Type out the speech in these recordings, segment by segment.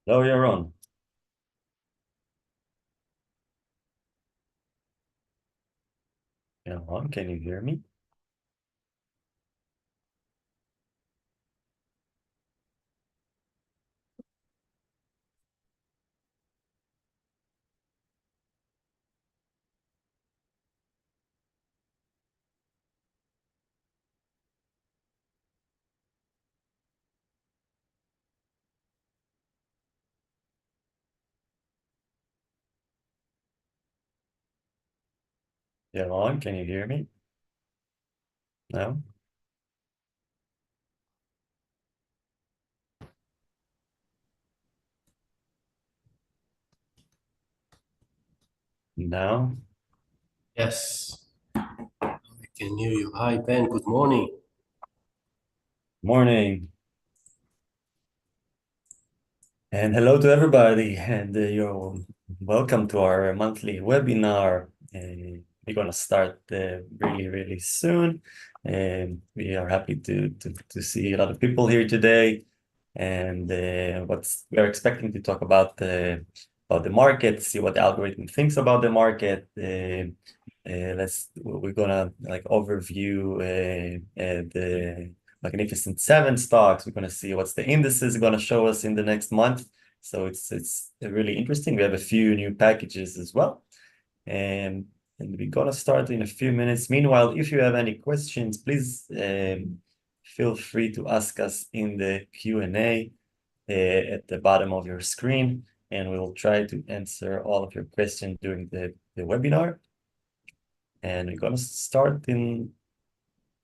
No, you're on. You're on. Can you hear me? You're on. Can you hear me? No? No? Yes, I can hear you. Hi, Ben. Good morning. Morning. And hello to everybody. And you're welcome to our monthly webinar. We're going to start really, really soon. And we are happy to see a lot of people here today. And we are expecting to talk about the market, see what the algorithm thinks about the market. We're gonna like overview the Magnificent Seven stocks. We're gonna see what's the indices gonna show us in the next month. So it's really interesting. We have a few new packages as well, and we're gonna start in a few minutes. Meanwhile, if you have any questions, please feel free to ask us in the Q&A at the bottom of your screen, and we'll try to answer all of your questions during the webinar. And we're gonna start in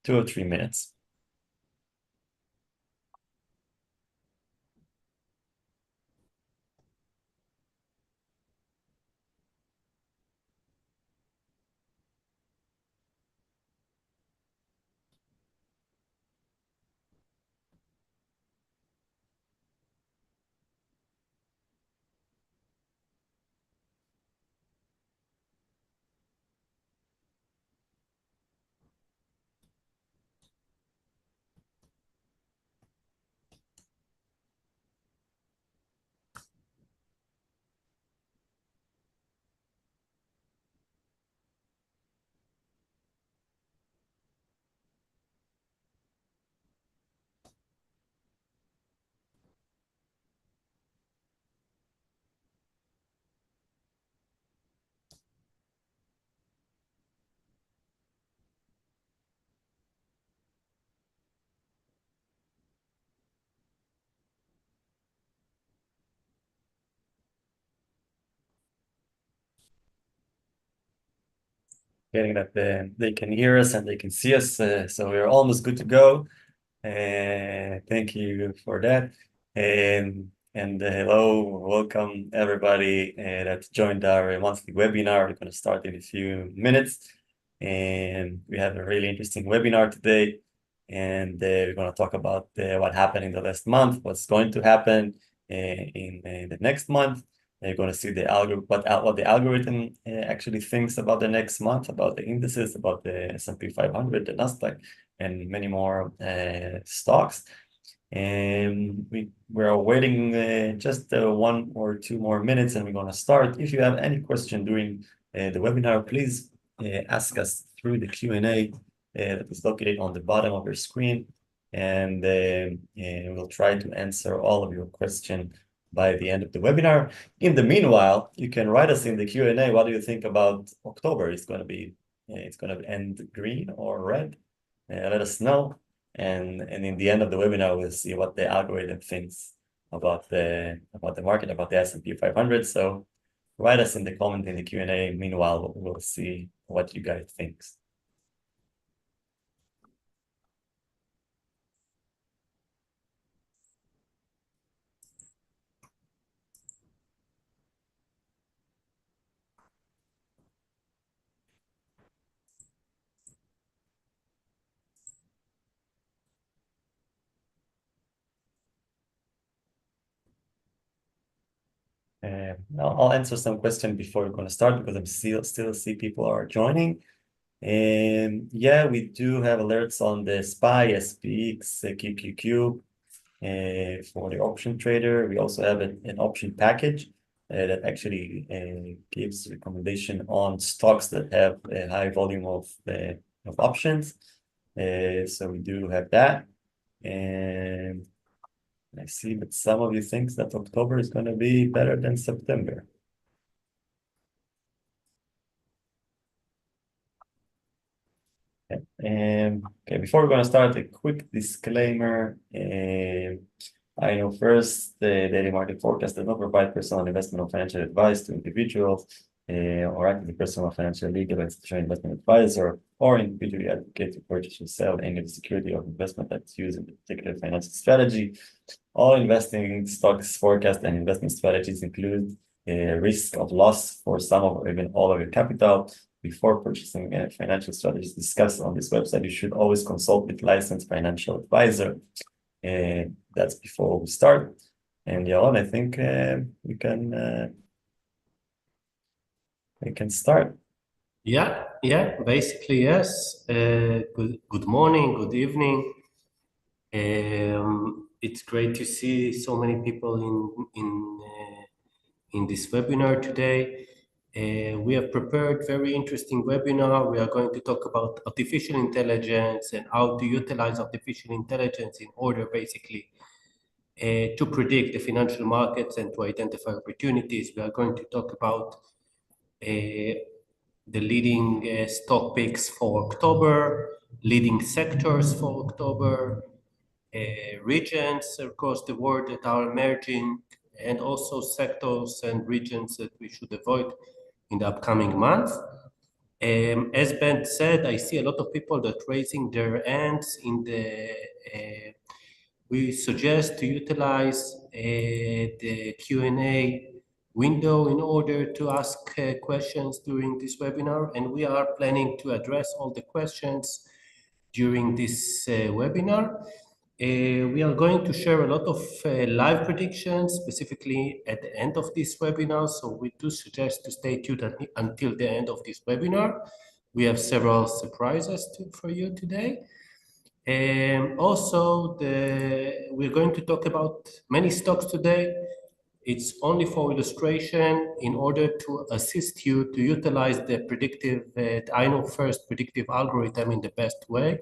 2 or 3 minutes. Getting that they can hear us and they can see us, so we're almost good to go. Thank you for that. Hello, welcome everybody that joined our monthly webinar. We're going to start in a few minutes. And we have a really interesting webinar today. And we're going to talk about what happened in the last month, what's going to happen in the next month. You're going to see the what the algorithm actually thinks about the next month, about the indices, about the S&P 500, the NASDAQ, and many more stocks. And we're waiting just 1 or 2 more minutes, and we're going to start. If you have any question during the webinar, please ask us through the Q&A that is located on the bottom of your screen, and we'll try to answer all of your questions by the end of the webinar. In the meanwhile, you can write us in the Q&A, what do you think about October? It's going to end green or red? Let us know. And in the end of the webinar, we'll see what the algorithm thinks about the market, about the S&P 500. So write us in the comment in the Q&A. Meanwhile, we'll see what you guys think. I'll answer some questions before we're going to start because I'm still see people are joining. And yeah, we do have alerts on the SPY, SPX, QQQ, for the option trader. We also have an option package that actually gives recommendation on stocks that have a high volume of options. So we do have that. And I see that some of you think that October is going to be better than September. Okay, before we're going to start, a quick disclaimer. I know first, the daily market forecast does not provide personal investment or financial advice to individuals or act as a personal financial, legal, or institutional investment advisor, or individually advocate to purchase or sell any of the security or investment that's used in a particular financial strategy. All investing stocks forecast and investment strategies include a risk of loss for some or even all of your capital. Before purchasing financial strategies discussed on this website, you should always consult with licensed financial advisor. And that's before we start. And Yaron, I think we can start. Yeah, basically, yes. Good morning, good evening. It's great to see so many people in this webinar today. We have prepared very interesting webinar. We are going to talk about artificial intelligence and how to utilize artificial intelligence in order basically to predict the financial markets and to identify opportunities. We are going to talk about the leading stock picks for October, leading sectors for October, regions across the world that are emerging, and also sectors and regions that we should avoid in the upcoming month. As Ben said, I see a lot of people that raising their hands in the we suggest to utilize the Q&A window in order to ask questions during this webinar, and we are planning to address all the questions during this webinar. We are going to share a lot of live predictions, specifically at the end of this webinar, so we do suggest to stay tuned until the end of this webinar. We have several surprises for you today. Also, we're going to talk about many stocks today. It's only for illustration in order to assist you to utilize the predictive, I know first predictive algorithm in the best way.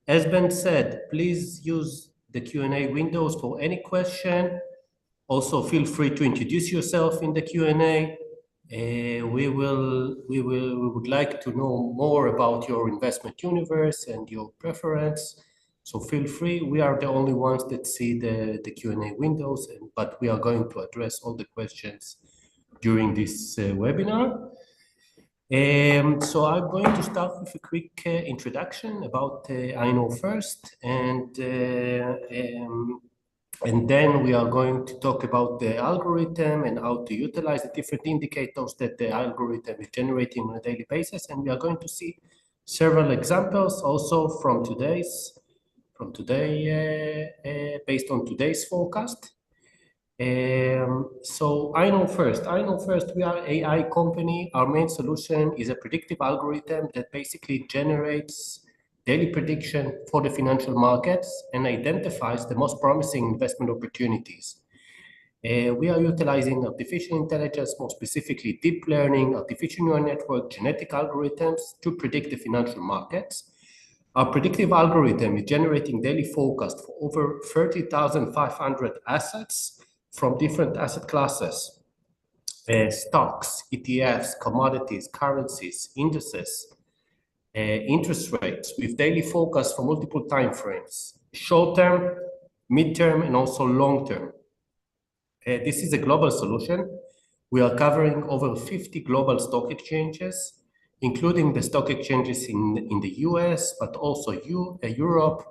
As Ben said, please use the Q&A windows for any question. Also, feel free to introduce yourself in the Q&A. We would like to know more about your investment universe and your preference. So feel free. We are the only ones that see the Q&A windows, but we are going to address all the questions during this webinar. So I'm going to start with a quick introduction about I know first, and then we are going to talk about the algorithm and how to utilize the different indicators that the algorithm is generating on a daily basis. And we are going to see several examples also from today, based on today's forecast. So I know first, we are an AI company. Our main solution is a predictive algorithm that basically generates daily prediction for the financial markets and identifies the most promising investment opportunities. We are utilizing artificial intelligence, more specifically deep learning, artificial neural network, genetic algorithms to predict the financial markets. Our predictive algorithm is generating daily forecast for over 30,500 assets from different asset classes, stocks, ETFs, commodities, currencies, indices, interest rates, with daily forecast for multiple time frames, short-term, mid-term, and also long-term. This is a global solution. We are covering over 50 global stock exchanges, including the stock exchanges in the US, but also Europe,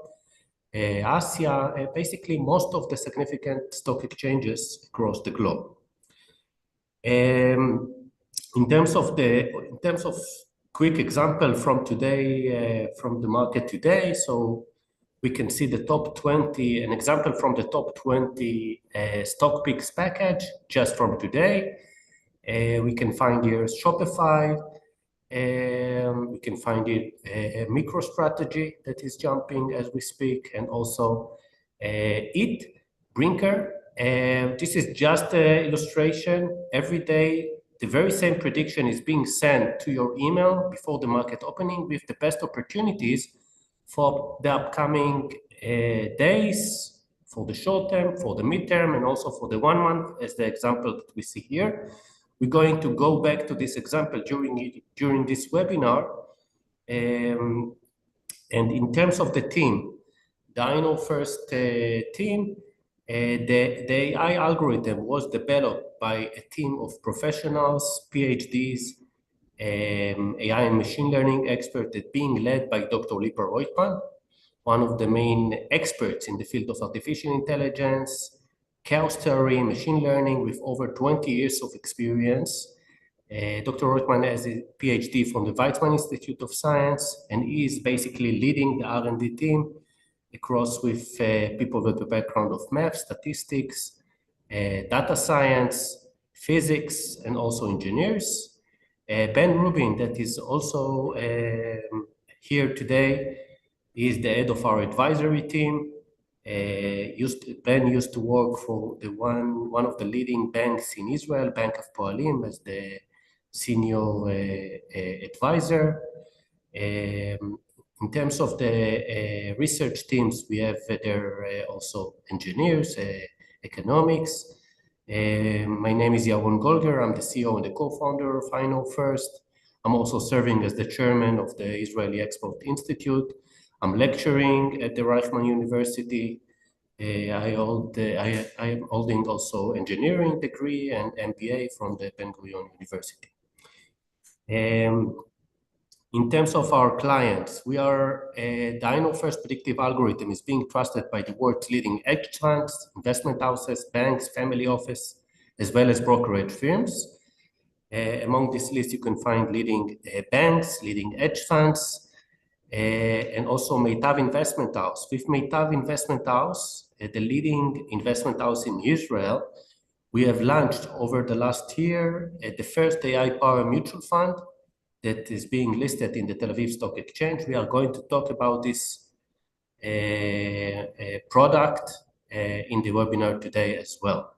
Asia, basically most of the significant stock exchanges across the globe. In terms of quick example from today, from the market today, so we can see the top 20, an example from the top 20 stock picks package just from today. We can find here Shopify, We can find it a micro strategy that is jumping as we speak, and also it, Brinker. This is just an illustration. Every day, the very same prediction is being sent to your email before the market opening with the best opportunities for the upcoming days, for the short term, for the midterm, and also for the 1 month, as the example that we see here. We're going to go back to this example during this webinar. And in terms of the team, the INO-FIRST team, the AI algorithm was developed by a team of professionals, PhDs, AI and machine learning experts that being led by Dr. Lipa Roitman, one of the main experts in the field of artificial intelligence, chaos theory, machine learning with over 20 years of experience. Dr. Roitman has a PhD from the Weizmann Institute of Science, and he is basically leading the R&D team across with people with a background of math, statistics, data science, physics, and also engineers. Ben Rubin, that is also here today, is the head of our advisory team. Ben used to work for the one of the leading banks in Israel, Bank of Poalim, as the senior advisor. In terms of the research teams, we have there also engineers, economics. My name is Yaron Golger. I'm the CEO and the co-founder of INO-FIRST. I'm also serving as the chairman of the Israeli Export Institute. I'm lecturing at the Reichman University. I am holding also engineering degree and MBA from the Ben-Gurion University. In terms of our clients, we are the INO-FIRST predictive algorithm is being trusted by the world's leading hedge funds, investment houses, banks, family office, as well as brokerage firms. Among this list, you can find leading banks, leading hedge funds, and also Meitav Investment House. With Meitav Investment House, the leading investment house in Israel, we have launched over the last year the first AI-powered mutual fund that is being listed in the Tel Aviv Stock Exchange. We are going to talk about this product in the webinar today as well.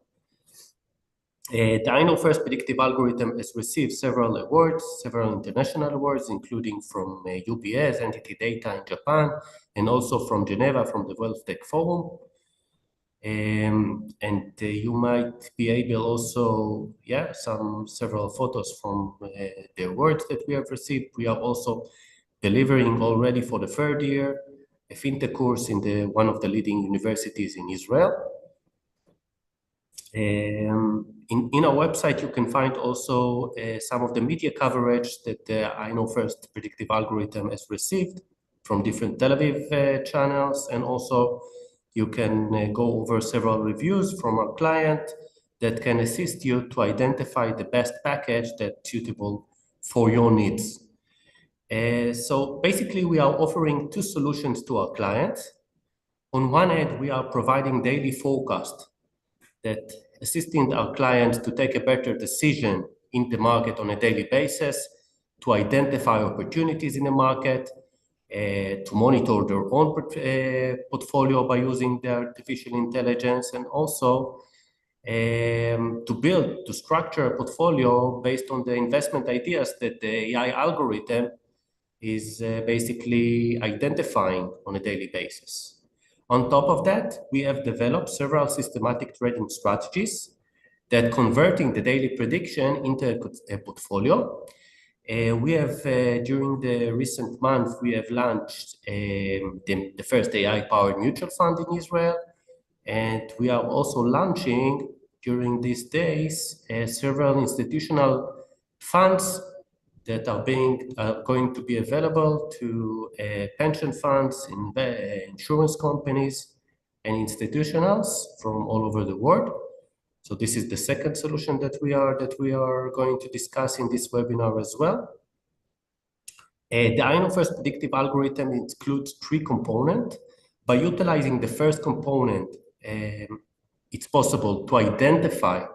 The INO-FIRST predictive algorithm has received several awards, several international awards, including from UBS, Entity Data in Japan, and also from Geneva, from the Wealth Tech Forum. You might be able also, several photos from the awards that we have received. We are also delivering already for the third year a fintech course in one of the leading universities in Israel. In our website, you can find also some of the media coverage that the INO-FIRST predictive algorithm has received from different Tel Aviv channels, and also you can go over several reviews from our client that can assist you to identify the best package that's suitable for your needs. So basically, we are offering two solutions to our clients. On one hand, we are providing daily forecast that assisting our clients to take a better decision in the market on a daily basis, to identify opportunities in the market, to monitor their own portfolio by using the artificial intelligence, and also to structure a portfolio based on the investment ideas that the AI algorithm is basically identifying on a daily basis. On top of that, we have developed several systematic trading strategies that converting the daily prediction into a portfolio. We have, during the recent month, we have launched the first AI-powered mutual fund in Israel. And we are also launching, during these days, several institutional funds that are going to be available to pension funds, insurance companies, and institutionals from all over the world. So this is the second solution that we are going to discuss in this webinar as well. The INO-FIRST predictive algorithm includes three components. By utilizing the first component, it's possible to identify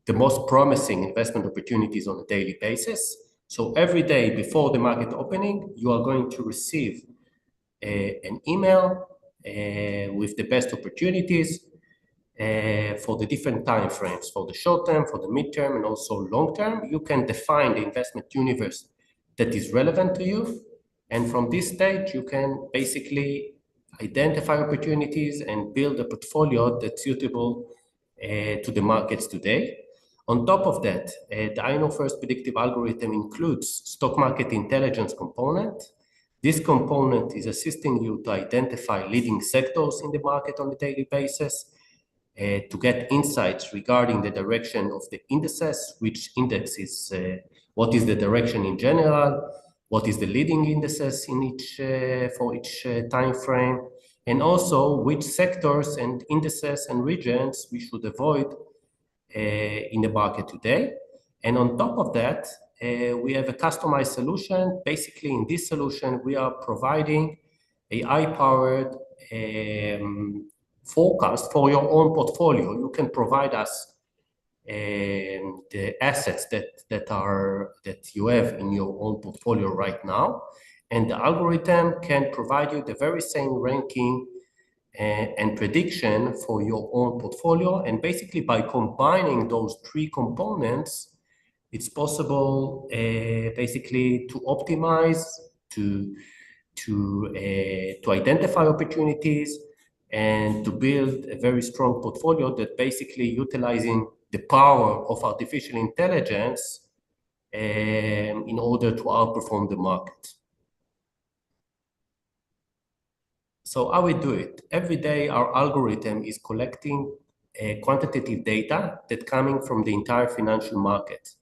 the most promising investment opportunities on a daily basis. So every day before the market opening, you are going to receive an email with the best opportunities for the different time frames, for the short term, for the midterm, and also long term. You can define the investment universe that is relevant to you. And from this stage, you can basically identify opportunities and build a portfolio that's suitable to the markets today. On top of that, the I know first predictive algorithm includes stock market intelligence component. This component is assisting you to identify leading sectors in the market on a daily basis, to get insights regarding the direction of the indices, which index is, what is the direction in general, what is the leading indices in each for each time frame, and also which sectors and indices and regions we should avoid in the market today. And on top of that, we have a customized solution. Basically, in this solution, we are providing AI-powered forecast for your own portfolio. You can provide us the assets that you have in your own portfolio right now, and the algorithm can provide you the very same ranking and prediction for your own portfolio. And basically, by combining those three components, it's possible basically to optimize, to identify opportunities, and to build a very strong portfolio that basically utilizing the power of artificial intelligence in order to outperform the market. So how we do it? Every day, our algorithm is collecting quantitative data that's coming from the entire financial market.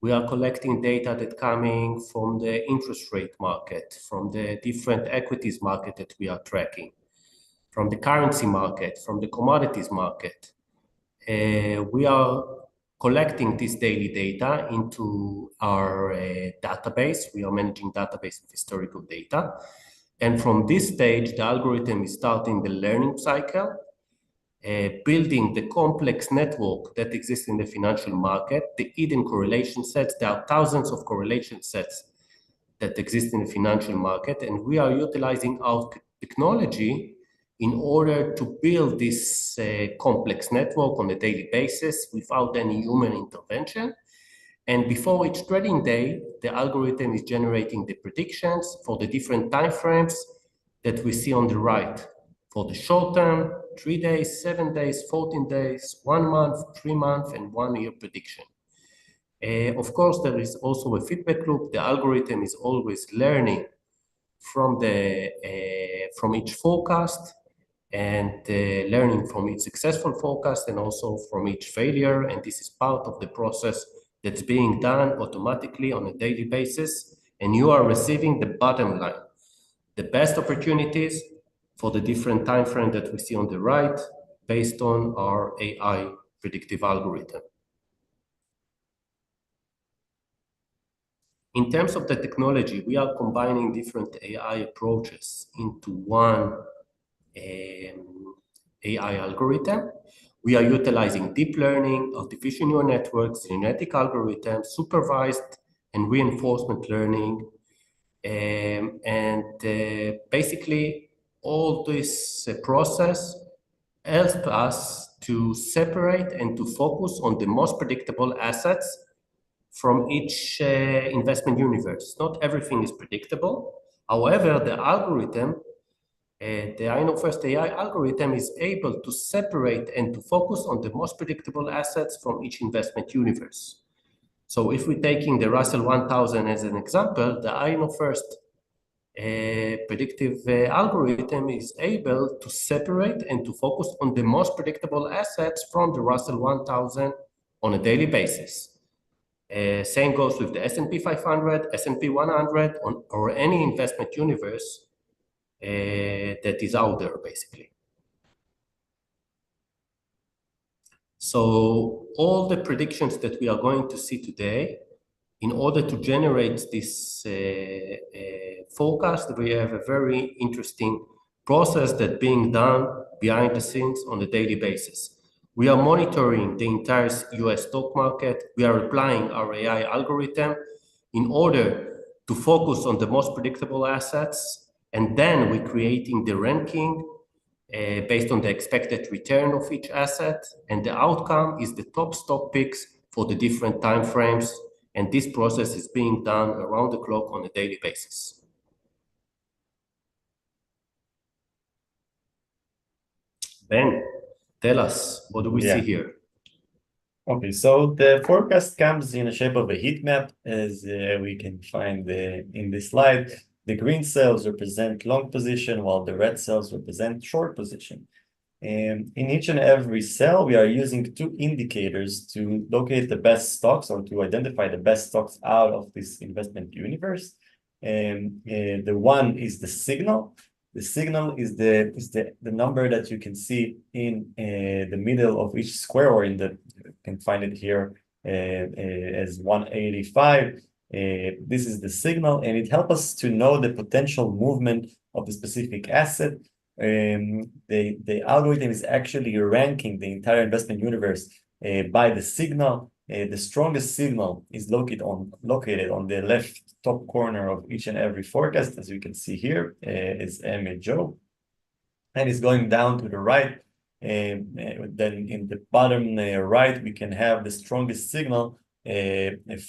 We are collecting data that's coming from the interest rate market, from the different equities market that we are tracking, from the currency market, from the commodities market. We are collecting this daily data into our database. We are managing database of historical data. And from this stage, the algorithm is starting the learning cycle, building the complex network that exists in the financial market, the hidden correlation sets. There are thousands of correlation sets that exist in the financial market, and we are utilizing our technology in order to build this complex network on a daily basis without any human intervention. And before each trading day, the algorithm is generating the predictions for the different time frames that we see on the right. For the short term, 3 days, 7 days, 14 days, 1 month, 3 months, and 1 year prediction. Of course, there is also a feedback loop. The algorithm is always learning from each forecast, and learning from each successful forecast and also from each failure. And this is part of the process that's being done automatically on a daily basis. And you are receiving the bottom line, the best opportunities for the different time frame that we see on the right based on our AI predictive algorithm. In terms of the technology, we are combining different AI approaches into one AI algorithm. We are utilizing deep learning, artificial neural networks, genetic algorithms, supervised and reinforcement learning. Basically, all this process helps us to separate and to focus on the most predictable assets from each investment universe. Not everything is predictable. However, the algorithm, the I know first AI algorithm, is able to separate and to focus on the most predictable assets from each investment universe. So if we're taking the Russell 1000 as an example, the I know first predictive algorithm is able to separate and to focus on the most predictable assets from the Russell 1000 on a daily basis. Same goes with the S&P 500, S&P 100, or any investment universe that is out there, basically. So all the predictions that we are going to see today, in order to generate this forecast, we have a very interesting process that's being done behind the scenes on a daily basis. We are monitoring the entire US stock market. We are applying our AI algorithm in order to focus on the most predictable assets, and then we're creating the ranking based on the expected return of each asset, and the outcome is the top stock picks for the different time frames, and this process is being done around the clock on a daily basis. Ben, tell us, what do we see here? Okay, so the forecast comes in the shape of a heat map, as we can find in this slide. The green cells represent long position, while the red cells represent short position. And in each and every cell, we are using two indicators to locate the best stocks or to identify the best stocks out of this investment universe. And the one is the signal. The signal is the number that you can see in the middle of each square, or in the, you can find it here as 185. This is the signal, and it helps us to know the potential movement of the specific asset. The algorithm is actually ranking the entire investment universe by the signal. The strongest signal is located on the left top corner of each and every forecast, as you can see here, is MHO, and it's going down to the right. Then in the bottom right, we can have the strongest signal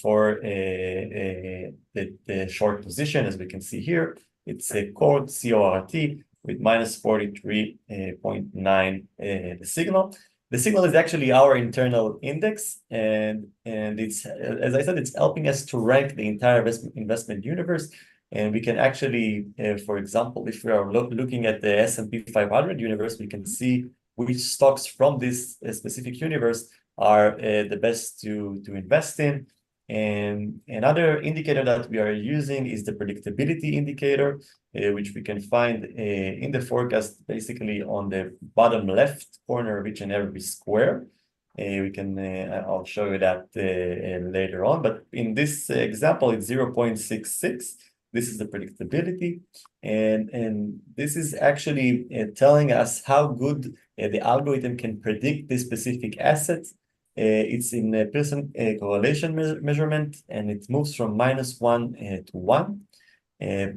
for the short position, as we can see here. It's a code CORT with minus 43.9 the signal. The signal is actually our internal index, and it's, as I said, it's helping us to rank the entire investment universe. And we can actually, for example, if we are looking at the S&P 500 universe, we can see which stocks from this specific universe are the best to invest in. And another indicator that we are using is the predictability indicator, which we can find in the forecast, basically on the bottom left corner of each and every square. We can, I'll show you that later on, but in this example, it's 0.66. This is the predictability, and this is actually telling us how good the algorithm can predict this specific asset. It's in a Pearson correlation measurement, and it moves from -1 to 1.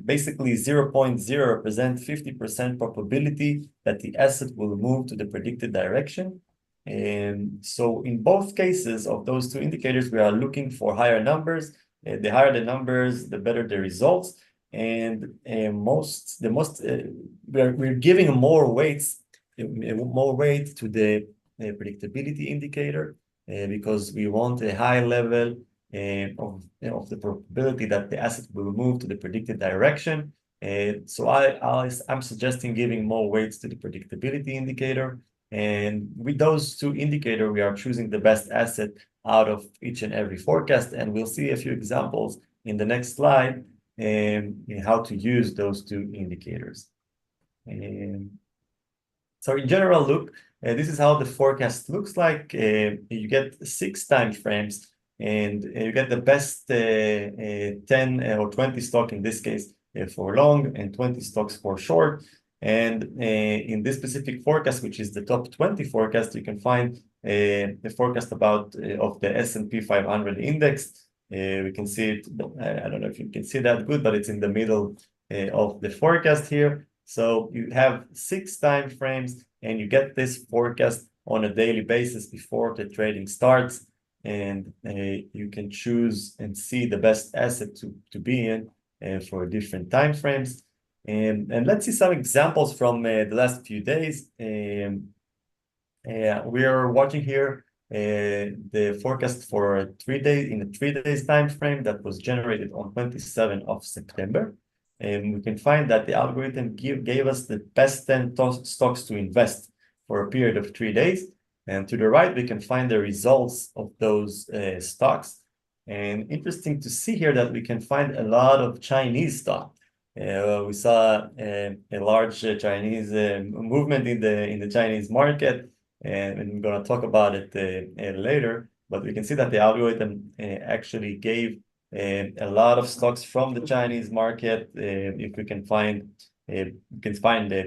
Basically, 0.0 represents 50% probability that the asset will move to the predicted direction. And so in both cases of those two indicators, we are looking for higher numbers. The higher the numbers, the better the results. And we're giving more weight to the predictability indicator, because we want a high level of the probability that the asset will move to the predicted direction. So I'm suggesting giving more weights to the predictability indicator. And with those two indicators, we are choosing the best asset out of each and every forecast. And we'll see a few examples in the next slide how to use those two indicators. So in general, look, this is how the forecast looks like. You get 6 time frames, and you get the best 10 or 20 stock in this case for long, and 20 stocks for short. And in this specific forecast, which is the top 20 forecast, you can find the forecast about of the S&P 500 index. We can see it. I don't know if you can see that good, but it's in the middle of the forecast here. So you have 6 time frames, and you get this forecast on a daily basis before the trading starts. And you can choose and see the best asset to be in for different time frames. And let's see some examples from the last few days. We are watching here the forecast for 3 days in a 3 days time frame that was generated on 27th of September. And we can find that the algorithm gave us the best 10 stocks to invest for a period of 3 days. And to the right, we can find the results of those stocks. And interesting to see here that we can find a lot of Chinese stock. We saw a large Chinese movement in the Chinese market, and we're going to talk about it later. But we can see that the algorithm actually gave a lot of stocks from the Chinese market. If we can find, the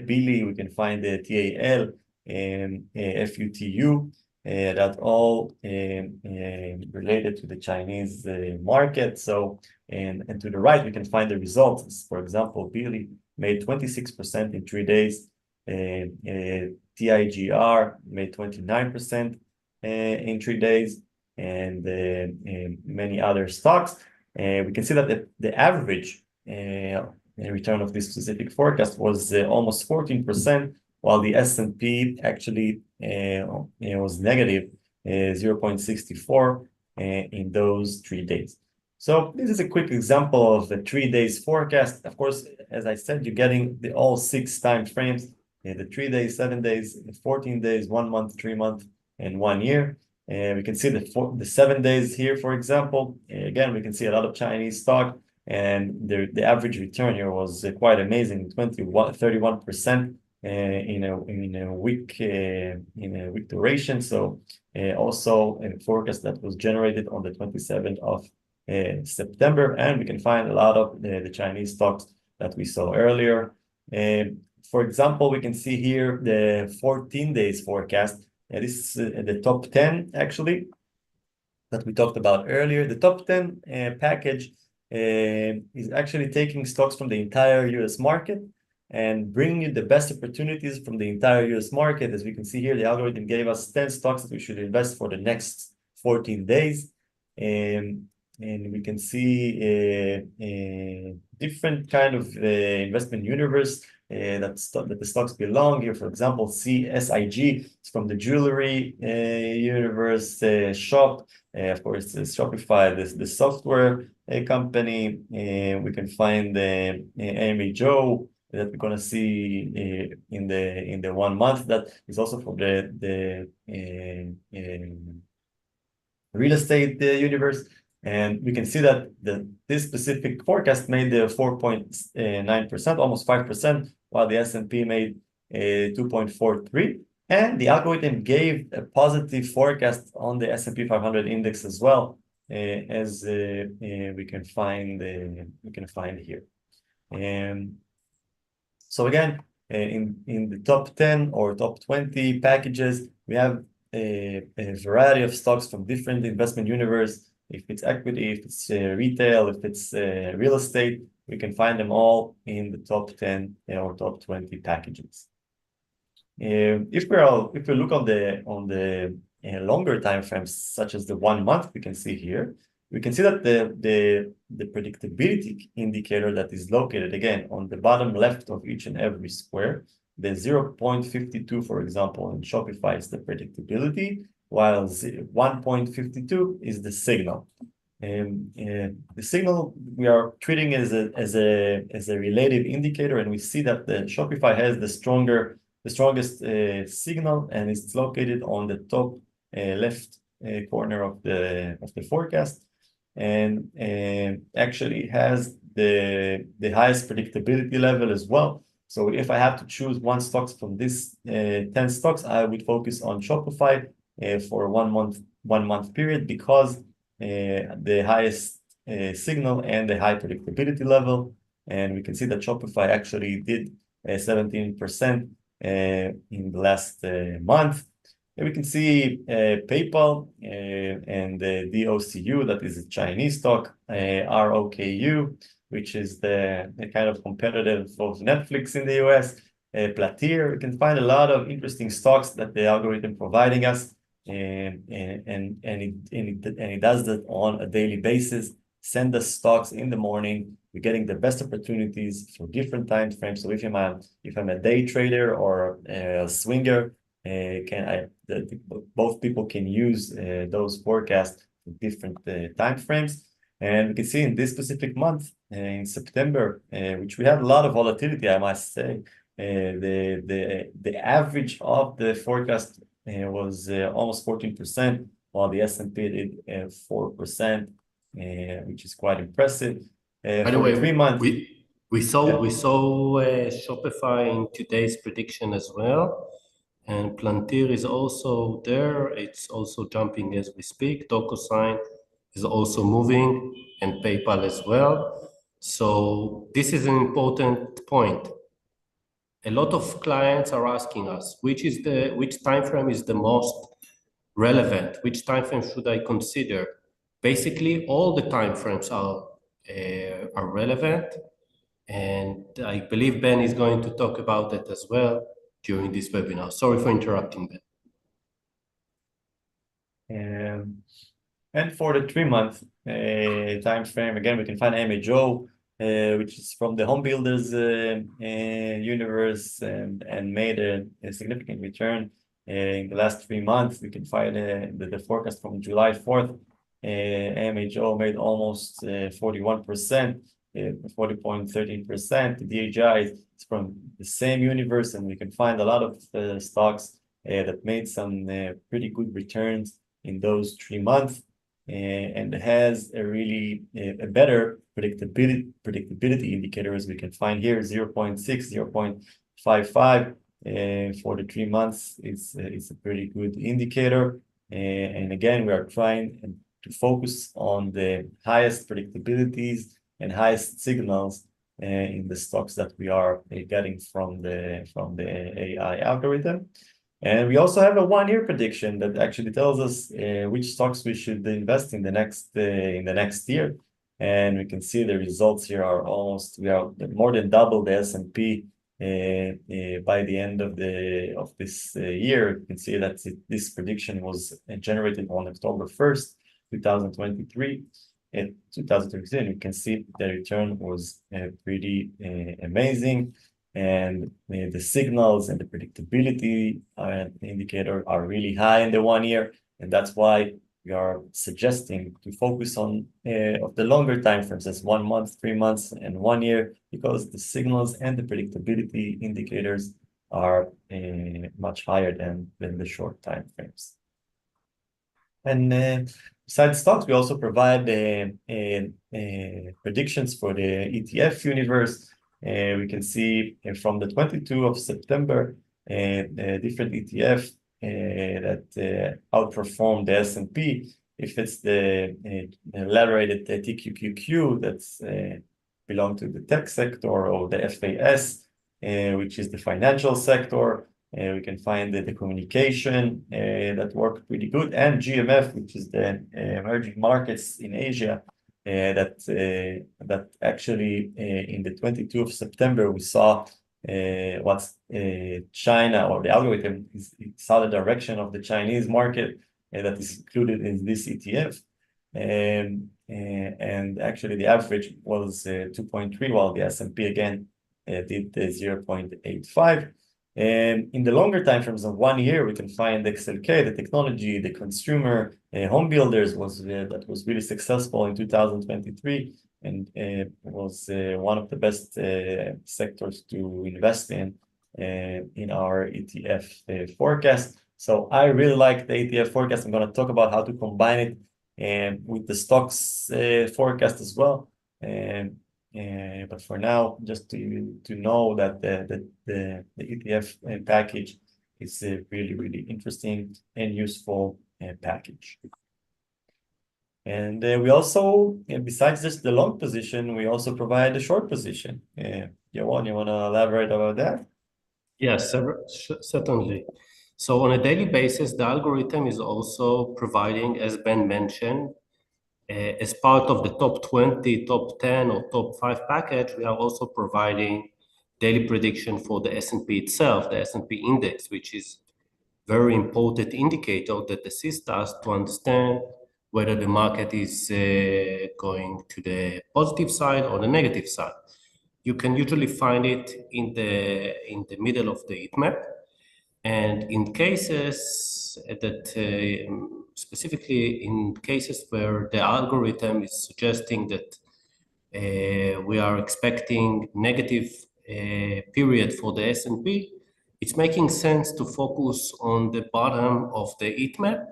Bili, we can find the TAL and FUTU. that all related to the Chinese market. So, and to the right, we can find the results. For example, Billy made 26% in 3 days. TIGR made 29% in 3 days, and many other stocks. We can see that the average return of this specific forecast was almost 14%, while the S&P actually was negative 0.64 in those 3 days. So this is a quick example of the 3 days forecast. Of course, as I said, you're getting all 6 time frames, the 3 days, 7 days, 14 days, 1 month, 3 months, and 1 year. We can see the 7 days here, for example. Again, we can see a lot of Chinese stock, and the average return here was quite amazing, 31% in a week duration. So also a forecast that was generated on the 27th of September, and we can find a lot of the Chinese stocks that we saw earlier. For example, we can see here the 14 days forecast. This is the top 10 actually that we talked about earlier. The top 10 package is actually taking stocks from the entire US market and bringing you the best opportunities from the entire US market. As we can see here, the algorithm gave us 10 stocks that we should invest for the next 14 days. And we can see a different kind of investment universe that the stocks belong here. For example, CSIG, it's from the jewelry universe. Shop, of course, Shopify, the software company. We can find Amy Joe that we're gonna see in the 1 month. That is also from the real estate universe. And we can see that this specific forecast made the 4.9%, almost 5%, while the S&P made 2.43%. And the algorithm gave a positive forecast on the S&P 500 index as well, as we can find here. So again, in the top 10 or top 20 packages, we have a variety of stocks from different investment universe. If it's equity, if it's retail, if it's real estate, we can find them all in the top 10 or top 20 packages. If we look on the longer time frames, such as the 1 month, we can see here, we can see that the predictability indicator that is located again on the bottom left of each and every square, the 0.52, for example, in Shopify is the predictability, while 1.52 is the signal. The signal we are treating as a relative indicator, and we see that the Shopify has the strongest signal, and it's located on the top left corner of the forecast, and actually has the highest predictability level as well. So if I have to choose one stock from this 10 stocks, I would focus on Shopify for a 1 month period, because the highest signal and the high predictability level. And we can see that Shopify actually did 17% in the last month. And we can see PayPal and the DOCU, that is a Chinese stock, ROKU, which is the kind of competitive of Netflix in the US. PLTR, we can find a lot of interesting stocks that the algorithm providing us, and it does that on a daily basis. Send us stocks in the morning. We're getting the best opportunities for different time frames. So if I'm a day trader or a swinger, both people can use those forecasts for different time frames. And we can see in this specific month, in September, which we had a lot of volatility, I must say, the average of the forecast was almost 14%, while the S&P did 4%, which is quite impressive. By the way, 3 months, we saw Shopify in today's prediction as well, and Palantir is also there. It's also jumping as we speak. DocuSign is also moving, and PayPal as well. So this is an important point. A lot of clients are asking us which time frame is the most relevant? Which time frame should I consider? Basically, all the time frames are relevant, and I believe Ben is going to talk about it as well during this webinar. Sorry for interrupting, Ben. And for the 3-month time frame, again, we can find MHO, which is from the home builders universe and made a significant return in the last 3 months. We can find the forecast from July 4th. MHO made almost 41%, 40.13%. The DHI is from the same universe, and we can find a lot of stocks that made some pretty good returns in those 3 months. And has a really a better predictability indicator, as we can find here, 0.6, 0.55 for the 3 months. It's a pretty good indicator. And again, we are trying to focus on the highest predictabilities and highest signals in the stocks that we are getting from the AI algorithm. And we also have a 1-year prediction that actually tells us which stocks we should invest in the next year. And we can see the results here are we are more than double the S&P by the end of this year. You can see that this prediction was generated on October 1st, 2023. In 2023, you can see the return was pretty amazing. And the signals and the predictability indicator are really high in the 1 year, and that's why we are suggesting to focus on of the longer time frames, as 1 month, 3 months, and 1 year, because the signals and the predictability indicators are much higher than the short time frames. And besides stocks, we also provide predictions for the ETF universe. We can see from the 22nd of September, different ETF that outperformed the S&P. If it's the letter-rated TQQQ, that's belong to the tech sector, or the FAS, which is the financial sector. We can find the communication that worked pretty good, and GMF, which is the emerging markets in Asia. That actually in the 22nd of September we saw what's China, or the algorithm saw the direction of the Chinese market that is included in this ETF, and actually the average was 2.3, while the S&P again did 0.85. And in the longer time frames of 1 year, we can find XLK, the technology, the consumer, home builders that was really successful in 2023, and was one of the best sectors to invest in our ETF forecast. So I really like the ETF forecast. I'm going to talk about how to combine it with the stocks forecast as well. But for now, just to know that the ETF package is a really, really interesting and useful package. And we also, besides just the long position, we also provide a short position. Yaron, you want to elaborate about that? Yes, certainly. So on a daily basis, the algorithm is also providing, as Ben mentioned, as part of the top 20, top 10, or top 5 package, we are also providing daily prediction for the S&P itself, the S&P index, which is very important indicator that assists us to understand whether the market is going to the positive side or the negative side. You can usually find it in the middle of the heat map, and in cases that specifically in cases where the algorithm is suggesting that we are expecting negative period for the S&P, it's making sense to focus on the bottom of the heat map,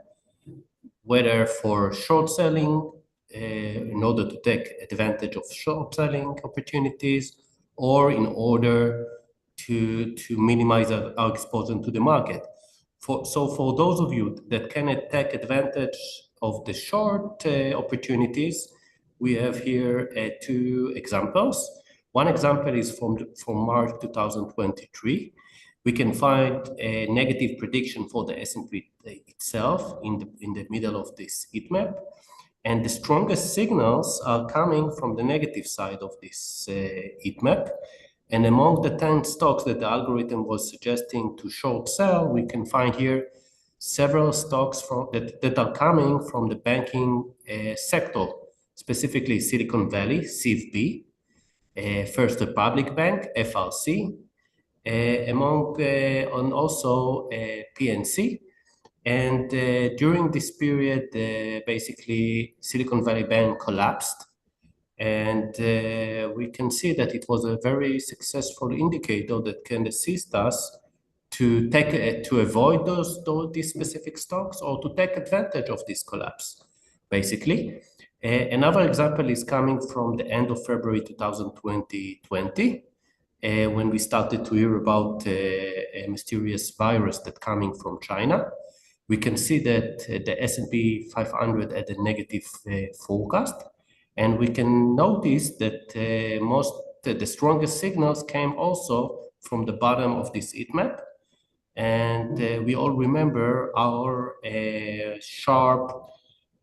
whether for short selling in order to take advantage of short selling opportunities, or in order to minimize our exposure to the market. So for those of you that cannot take advantage of the short opportunities, we have here 2 examples. One example is from March 2023. we can find a negative prediction for the S&P itself in the middle of this heat map. And the strongest signals are coming from the negative side of this heat map. And among the 10 stocks that the algorithm was suggesting to short sell, we can find here several stocks that are coming from the banking sector, specifically Silicon Valley, CFB, First Republic Bank, FRC, and also PNC. And during this period, basically Silicon Valley Bank collapsed. And we can see that it was a very successful indicator that can assist us to avoid these specific stocks or to take advantage of this collapse, basically. Another example is coming from the end of February 2020, when we started to hear about a mysterious virus that's coming from China. We can see that the S&P 500 had a negative forecast, and we can notice that the strongest signals came also from the bottom of this heat map. And we all remember our sharp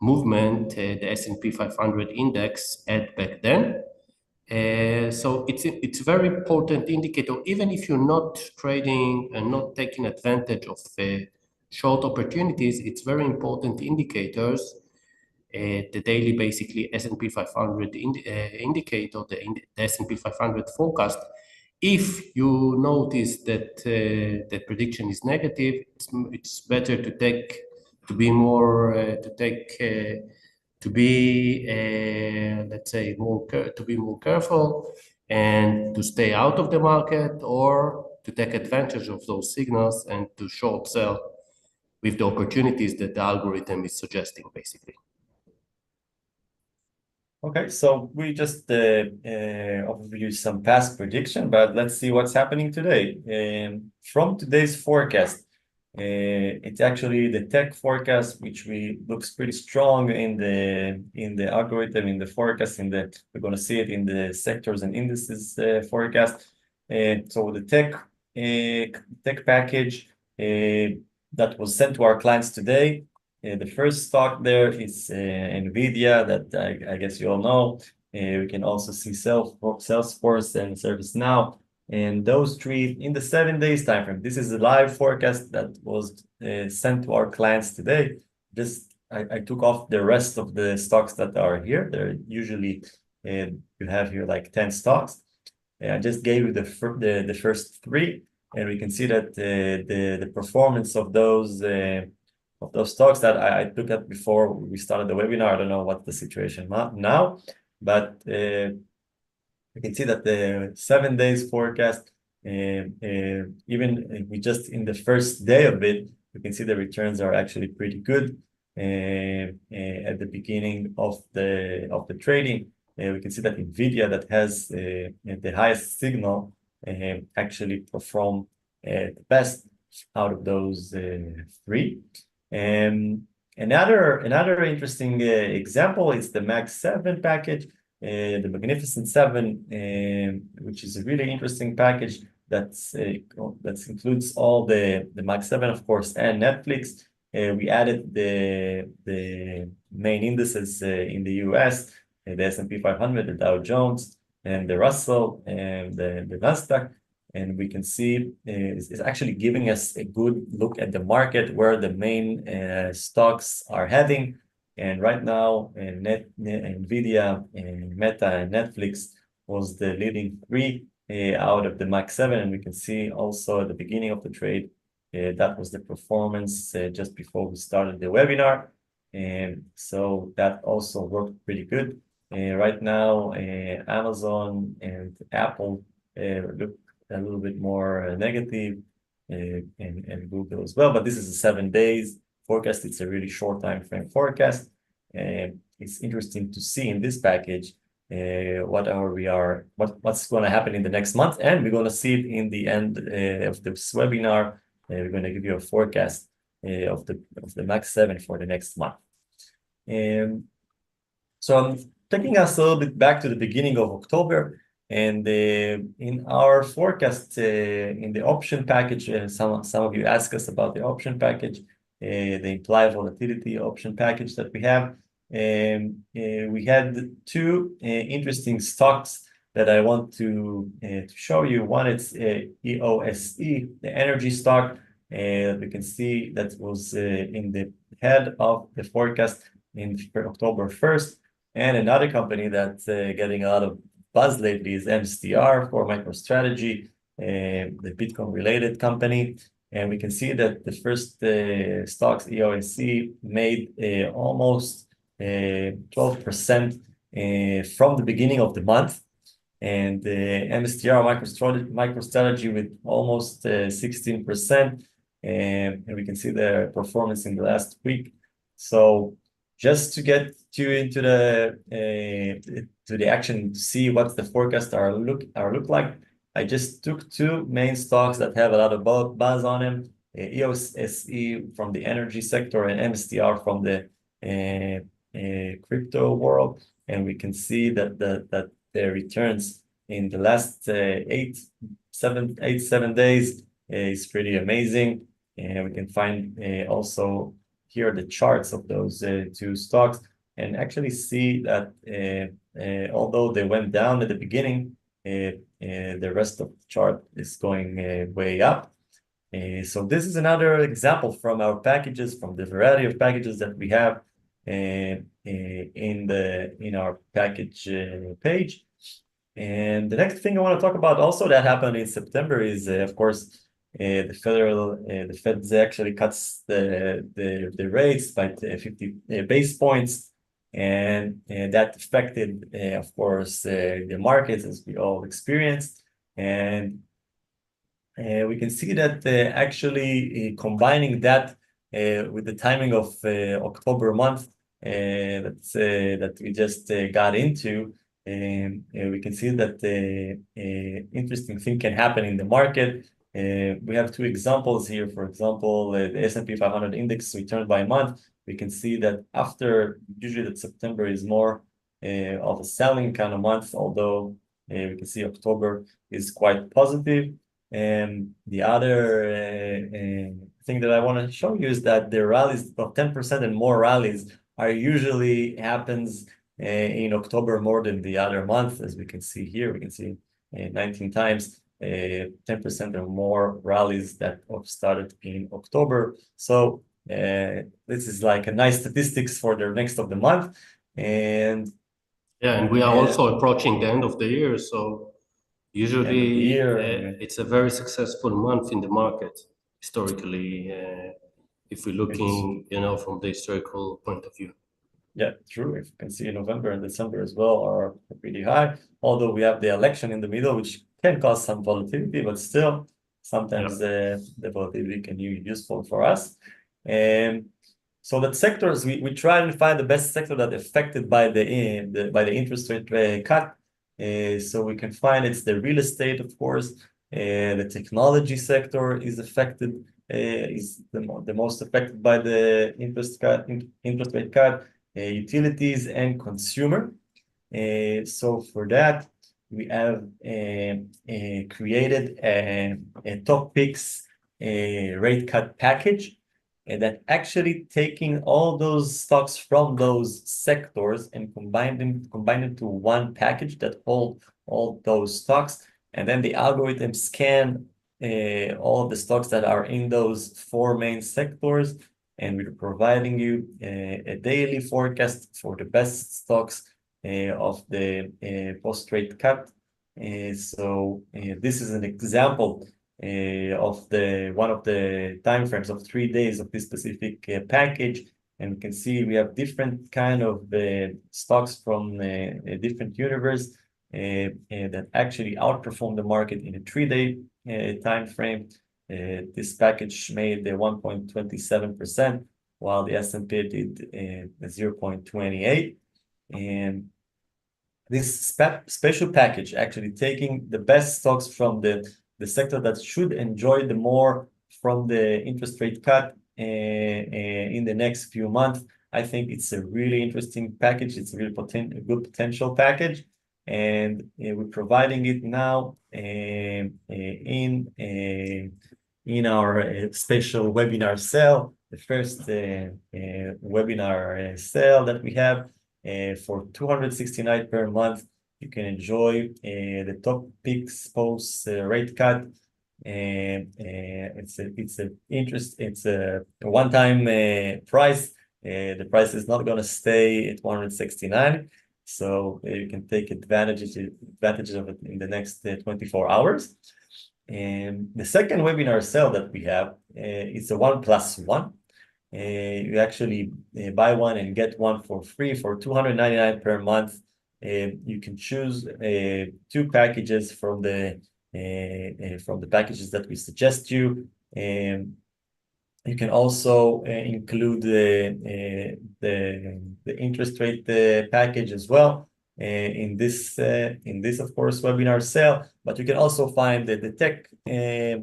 movement the S&P 500 index had back then. So it's a very important indicator, even if you're not trading and not taking advantage of short opportunities. It's very important indicators. The daily, basically, S&P 500 indicator, the S&P 500 forecast. If you notice that the prediction is negative, it's better to be more careful and to stay out of the market, or to take advantage of those signals and to short sell with the opportunities that the algorithm is suggesting, basically. Okay, so we just overview some past prediction, but let's see what's happening today. From today's forecast, it's actually the tech forecast, which looks pretty strong in the algorithm, in the forecast, we're going to see it in the sectors and indices forecast. So the tech package that was sent to our clients today. The first stock there is NVDA, that I guess you all know. We can also see Salesforce and ServiceNow, and those three in the 7 days time frame. This is a live forecast that was sent to our clients today. I took off the rest of the stocks that are here. They're usually you have here like 10 stocks. I just gave you the first three, and we can see that the performance of those stocks that I took up before we started the webinar. I don't know what the situation now, but you can see that the 7 days forecast, even we just in the first day of it, you can see the returns are actually pretty good. At the beginning of the trading, we can see that NVIDIA, that has the highest signal, actually performed the best out of those three. Another interesting example is the Mag 7 package, the Magnificent 7, which is a really interesting package that includes all the Mag 7, of course, and Netflix. We added the main indices in the US, the S&P 500, the Dow Jones, and the Russell, and the NASDAQ. And we can see it's actually giving us a good look at the market, where the main stocks are heading. And right now, NVIDIA, and Meta, and Netflix was the leading three out of the Mag 7. And we can see also at the beginning of the trade, that was the performance just before we started the webinar. And so that also worked pretty good. Right now, Amazon and Apple look a little bit more negative, and Google as well. But this is a 7 days forecast. It's a really short time frame forecast. It's interesting to see in this package what's going to happen in the next month, and we're going to see it in the end of this webinar. We're going to give you a forecast of the Mag 7 for the next month. So I'm taking us a little bit back to the beginning of October. And in our forecast, in the option package, some of you asked us about the option package, the implied volatility option package that we have. We had two interesting stocks that I want to show you. One is EOSE, the energy stock. We can see that was in the head of the forecast in October 1st. And another company that's getting a lot of buzz lately is MSTR for MicroStrategy, the Bitcoin-related company. And we can see that the first stocks, EOSC, made almost 12% from the beginning of the month. And MSTR MicroStrategy with almost 16%. And we can see their performance in the last week. So just to get you into the action to see what the forecasts are look like, I just took two main stocks that have a lot of buzz on them: EOSE from the energy sector and MSTR from the crypto world, and we can see that their returns in the last 7 days is pretty amazing, and we can find also here the charts of those two stocks, and actually see that although they went down at the beginning, the rest of the chart is going way up. So this is another example from our packages, from the variety of packages that we have in our package page. And the next thing I want to talk about also that happened in September is, of course, the Fed actually cuts the rates by 50 base points, and that affected, of course, the markets, as we all experienced. And we can see that actually combining that with the timing of October month that we just got into, we can see that interesting thing can happen in the market. We have two examples here. For example, the S&P 500 index returned by month. We can see that after, usually that September is more of a selling kind of month, although we can see October is quite positive. And the other thing that I want to show you is that the rallies of 10% and more rallies are usually happens in October more than the other month. As we can see here, we can see 19 times 10% or more rallies that have started in October. So this is like a nice statistics for the next of the month. And yeah, and we are also approaching the end of the year, so usually it's a very successful month in the market historically, if we're looking, from the historical point of view. Yeah, true. If you can see November and December as well are pretty high, although we have the election in the middle, which can cause some volatility, but still sometimes the volatility can be useful for us. And so that sectors, we try to find the best sector that affected by the interest rate cut. So we can find it's the real estate, of course. The technology sector is affected, is the most affected by the interest rate cut. Utilities and consumer. So for that, we have created a top picks rate cut package that actually taking all those stocks from those sectors and combine them to one package that hold all those stocks, and then the algorithm scan all of the stocks that are in those four main sectors, and we're providing you a daily forecast for the best stocks of the post-rate cut. So this is an example of one of the timeframes of 3 days of this specific package. And we can see we have different kind of stocks from a different universe that actually outperform the market in a 3-day time frame. This package made 1.27%, while the S&P did 0.28. And this special package actually taking the best stocks from the sector that should enjoy the more from the interest rate cut in the next few months. I think it's a really interesting package. It's a really good potential package. and we're providing it now in our special webinar sale, the first webinar sale that we have for $269 per month. You can enjoy the top picks post rate cut. It's a one-time price. The price is not going to stay at 169, so you can take advantage of it in the next 24 hours. And the second webinar sale that we have is a 1+1. You actually buy one and get one for free for $299 per month. You can choose two packages from the packages that we suggest you. You can also include the interest rate package as well in this of course webinar sale. But you can also find the tech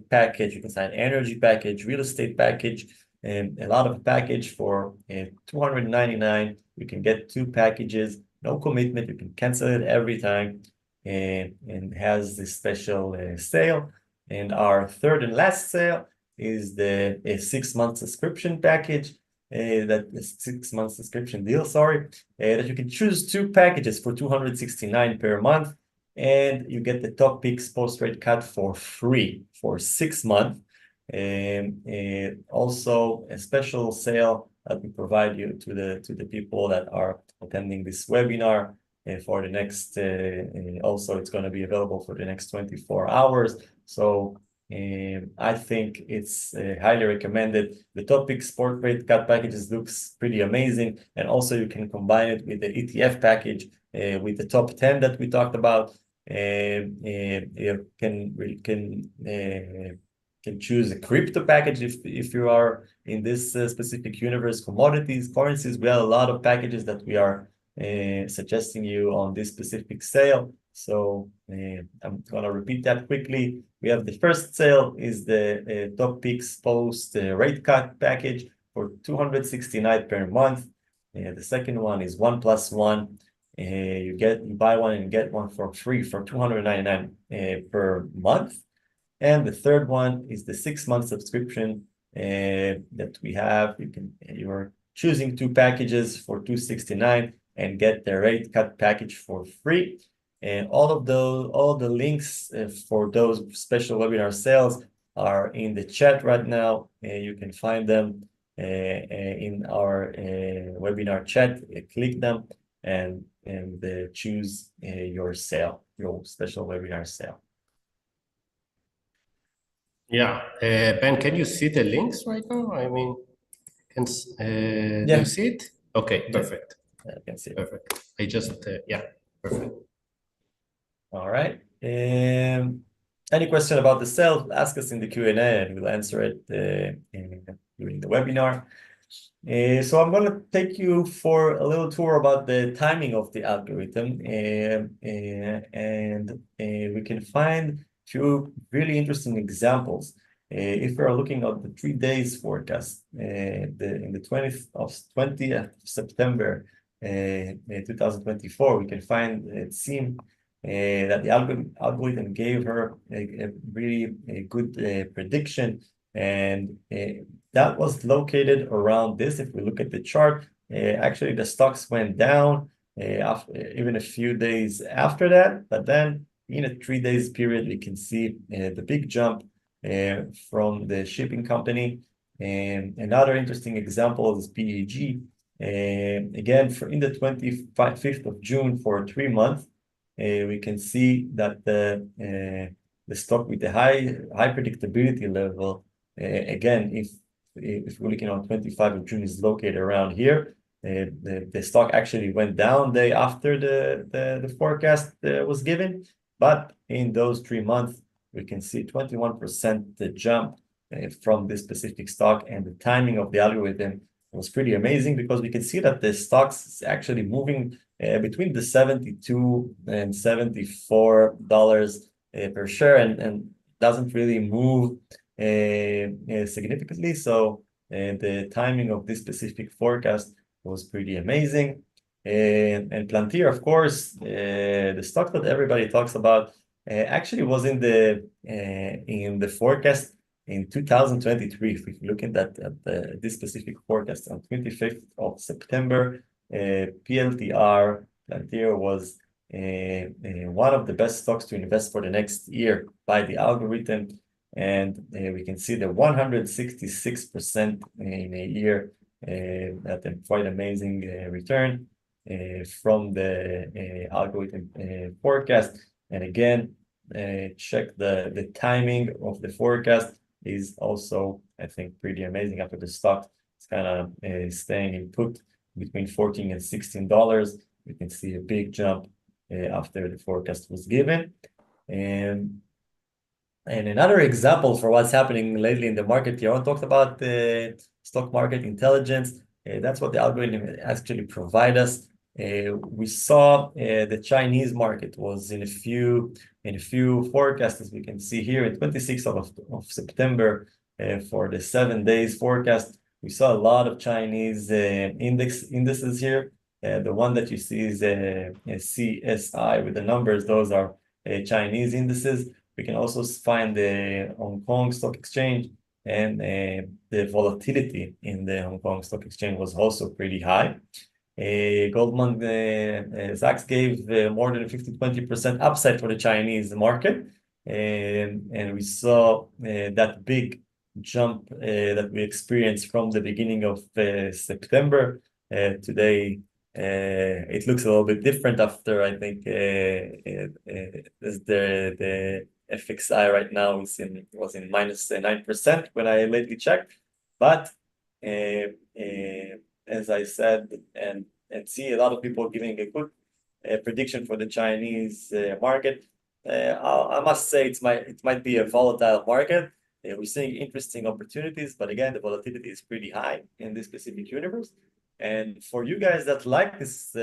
package. You can find energy package, real estate package, and a lot of package for $299. You can get two packages, no commitment. You can cancel it every time, and has this special sale. And our third and last sale is the 6-month subscription package, that 6-month subscription deal, sorry, that you can choose two packages for $269 per month, and you get the top picks post rate cut for free for 6 months. And also a special sale that we provide you to the people that are attending this webinar for the next also it's going to be available for the next 24 hours. So I think it's highly recommended. The topic sport rate cut packages looks pretty amazing, and also you can combine it with the ETF package with the top 10 that we talked about. You can choose a crypto package if you are in this specific universe. Commodities, currencies, we have a lot of packages that we are suggesting you on this specific sale. So I'm gonna repeat that quickly. We have the first sale is the top picks post rate cut package for $269 per month. The second one is 1+1. You buy one and get one for free for $299 per month. And the third one is the 6-month subscription that we have. You're choosing two packages for $269 and get the rate cut package for free. And all the links for those special webinar sales are in the chat right now. You can find them in our webinar chat. Click them and choose your special webinar sale. Yeah, Ben, can you see the links right now? I mean, do you see it? Okay, perfect. Yeah, I can see it. Perfect. I just yeah, perfect. All right. Any question about the sale, ask us in the Q&A and we'll answer it during the webinar. So I'm going to take you for a little tour about the timing of the algorithm, and we can find a few really interesting examples. If we are looking at the 3 days forecast, in the 20th of September 2024, we can find it seemed that the algorithm gave her a really good prediction, and that was located around this. If we look at the chart, actually the stocks went down even a few days after that, but then in a 3 days period, we can see the big jump from the shipping company. And another interesting example is PEG. Again, in the 25th of June for 3 months, we can see that the stock with the high predictability level, again, if we're looking on 25th of June, is located around here. The stock actually went down day after the forecast was given, but in those 3 months, we can see 21% the jump from this specific stock, and the timing of the algorithm was pretty amazing because we can see that the stocks is actually moving between the $72 and $74 per share, and doesn't really move significantly. So the timing of this specific forecast was pretty amazing. And Plantier, of course, the stock that everybody talks about, actually was in the forecast in 2023. If we look at this specific forecast on 25th of September, PLTR, Plantier was one of the best stocks to invest for the next year by the algorithm. And we can see the 166% in a year, at a quite amazing return from the algorithm forecast. And again, check the timing of the forecast is also, I think, pretty amazing. After the stock is kind of staying in put between $14 and $16, we can see a big jump after the forecast was given. And another example for what's happening lately in the market, Yaron talked about the stock market intelligence. That's what the algorithm actually provide us. We saw the Chinese market was in a few forecasts, as we can see here, in 26th of September for the 7 days forecast. We saw a lot of Chinese indices here. The one that you see is a CSI with the numbers. Those are Chinese indices. We can also find the Hong Kong Stock Exchange, and the volatility in the Hong Kong Stock Exchange was also pretty high. Goldman Sachs gave more than 50-20% upside for the Chinese market, and we saw that big jump that we experienced from the beginning of September. Today, it looks a little bit different after, I think, the FXI right now was in minus 9% when I lately checked. But as I said, and see a lot of people giving a good prediction for the Chinese market. I must say it might be a volatile market. We're seeing interesting opportunities, but again, the volatility is pretty high in this specific universe. And for you guys that like this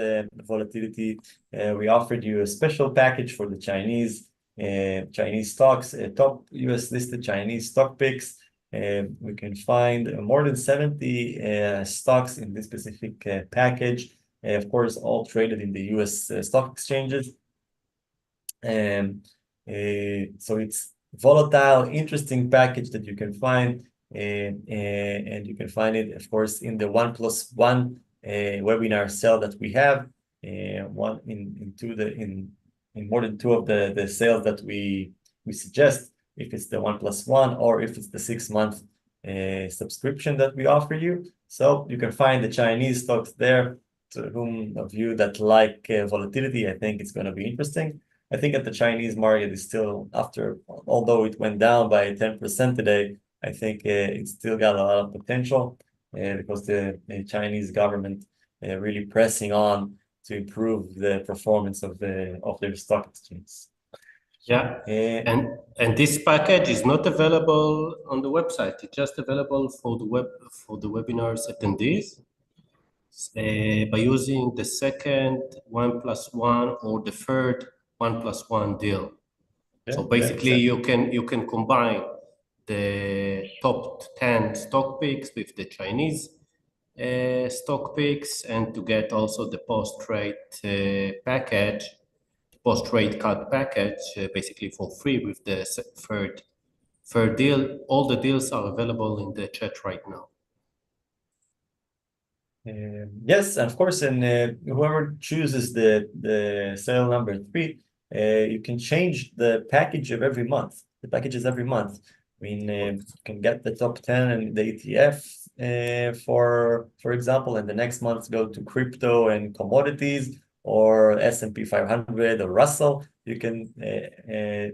volatility, we offered you a special package for the Chinese stocks, top US listed Chinese stock picks. We can find more than 70 stocks in this specific package. Of course, all traded in the US stock exchanges. So it's volatile, interesting package that you can find. And you can find it, of course, in the 1+1 webinar sale that we have. One in more than 2 of the sales that we suggest, if it's the 1+1 or if it's the 6-month subscription that we offer you. So you can find the Chinese stocks there. To whom of you that like volatility, I think it's going to be interesting. I think that the Chinese market is still, although it went down by 10% today, I think it still got a lot of potential because the Chinese government really pressing on to improve the performance of their stock exchange. Yeah, and this package is not available on the website. It's just available for the webinars attendees by using the second 1+1 or the third 1+1 deal. Yeah, so basically, you can combine the top 10 stock picks with the Chinese stock picks, and to get also the post-trade package, post-trade cut package, basically for free with the third deal. All the deals are available in the chat right now. Yes, and of course, and whoever chooses the sale number 3, you can change the package of every month. The packages every month. I mean, you can get the top 10 and the ETF, for example, and the next month go to crypto and commodities, or S&P 500 or Russell. You can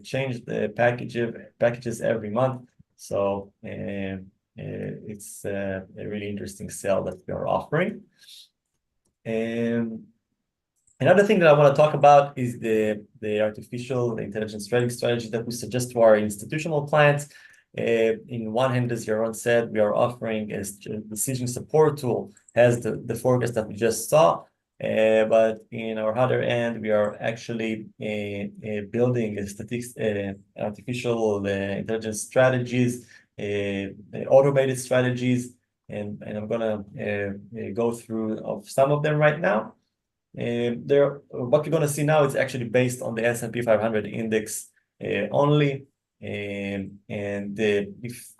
change the packages every month. So it's a really interesting sale that we are offering. And another thing that I want to talk about is the artificial intelligence trading strategy that we suggest to our institutional clients. In one hand, as Yaron said, we are offering a decision support tool, has the forecast that we just saw. But in our other end, we are actually building artificial intelligence strategies, automated strategies, and I'm gonna go through some of them right now. what you're going to see now is actually based on the S&P 500 index only. If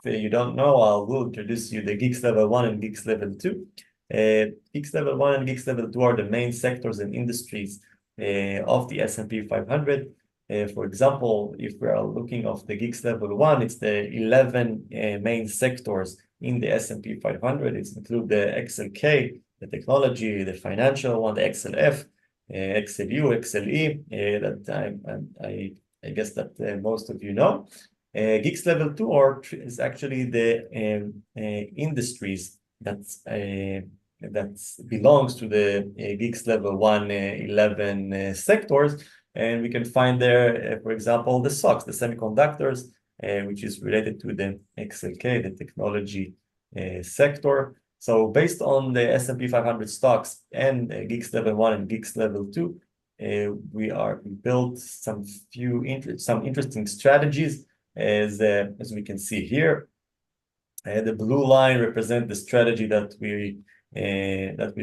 you don't know, I will introduce you the Geeks Level 1 and Geeks Level 2. Geeks Level 1 and Geeks Level 2 are the main sectors and industries of the S&P 500. For example, if we are looking at the Geeks Level 1, it's the 11 main sectors in the S&P 500. It includes the XLK, the technology, the financial one, the XLF, XLU, XLE, that I guess that most of you know. Geeks Level 2 is actually the industries that belongs to the Geeks Level 1 11 sectors. And we can find there, for example, the SOX, the semiconductors, which is related to the XLK, the technology sector. So based on the S&P 500 stocks and Geeks Level 1 and Geeks Level 2, we built some interesting strategies, as we can see here. The blue line represents the strategy that we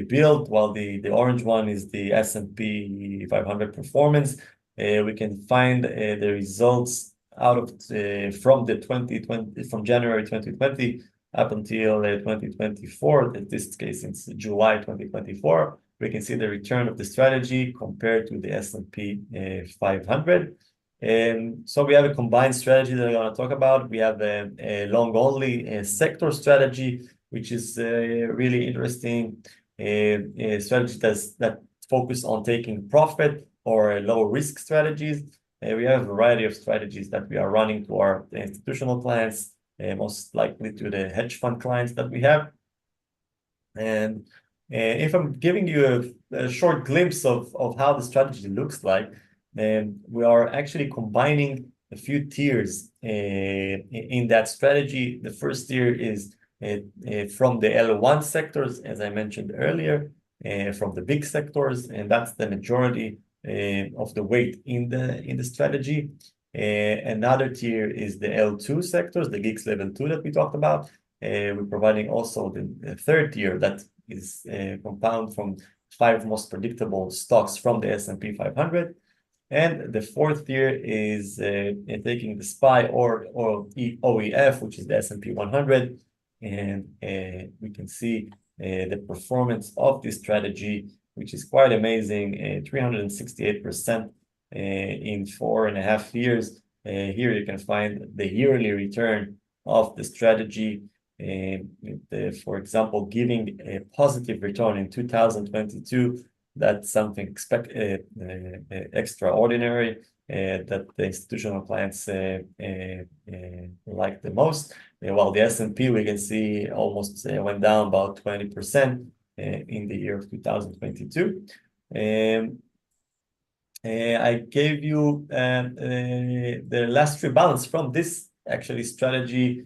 built, while the orange one is the S&P 500 performance. We can find the results out of from January 2020 up until 2024. In this case, since July 2024, we can see the return of the strategy compared to the S&P 500. So we have a combined strategy that I'm going to talk about. We have a long-only sector strategy, which is really interesting. A strategy that focus on taking profit or low-risk strategies. We have a variety of strategies that we are running to our institutional clients, most likely to the hedge fund clients that we have. And if I'm giving you a short glimpse of how the strategy looks like, we are actually combining a few tiers in that strategy. The first tier is from the L1 sectors, as I mentioned earlier, from the big sectors, and that's the majority of the weight in the strategy. Another tier is the L2 sectors, the Geeks Level 2 that we talked about. We're providing also the third tier that is compound from 5 most predictable stocks from the S&P 500. And the fourth tier is taking the SPY or OEF, which is the S&P 100. And we can see the performance of this strategy, which is quite amazing, 368% in 4.5 years. Here you can find the yearly return of the strategy. For example, giving a positive return in 2022, that's something extraordinary that the institutional clients like the most. While the S&P, we can see almost went down about 20% in the year of 2022. I gave you the last rebalance from this actually strategy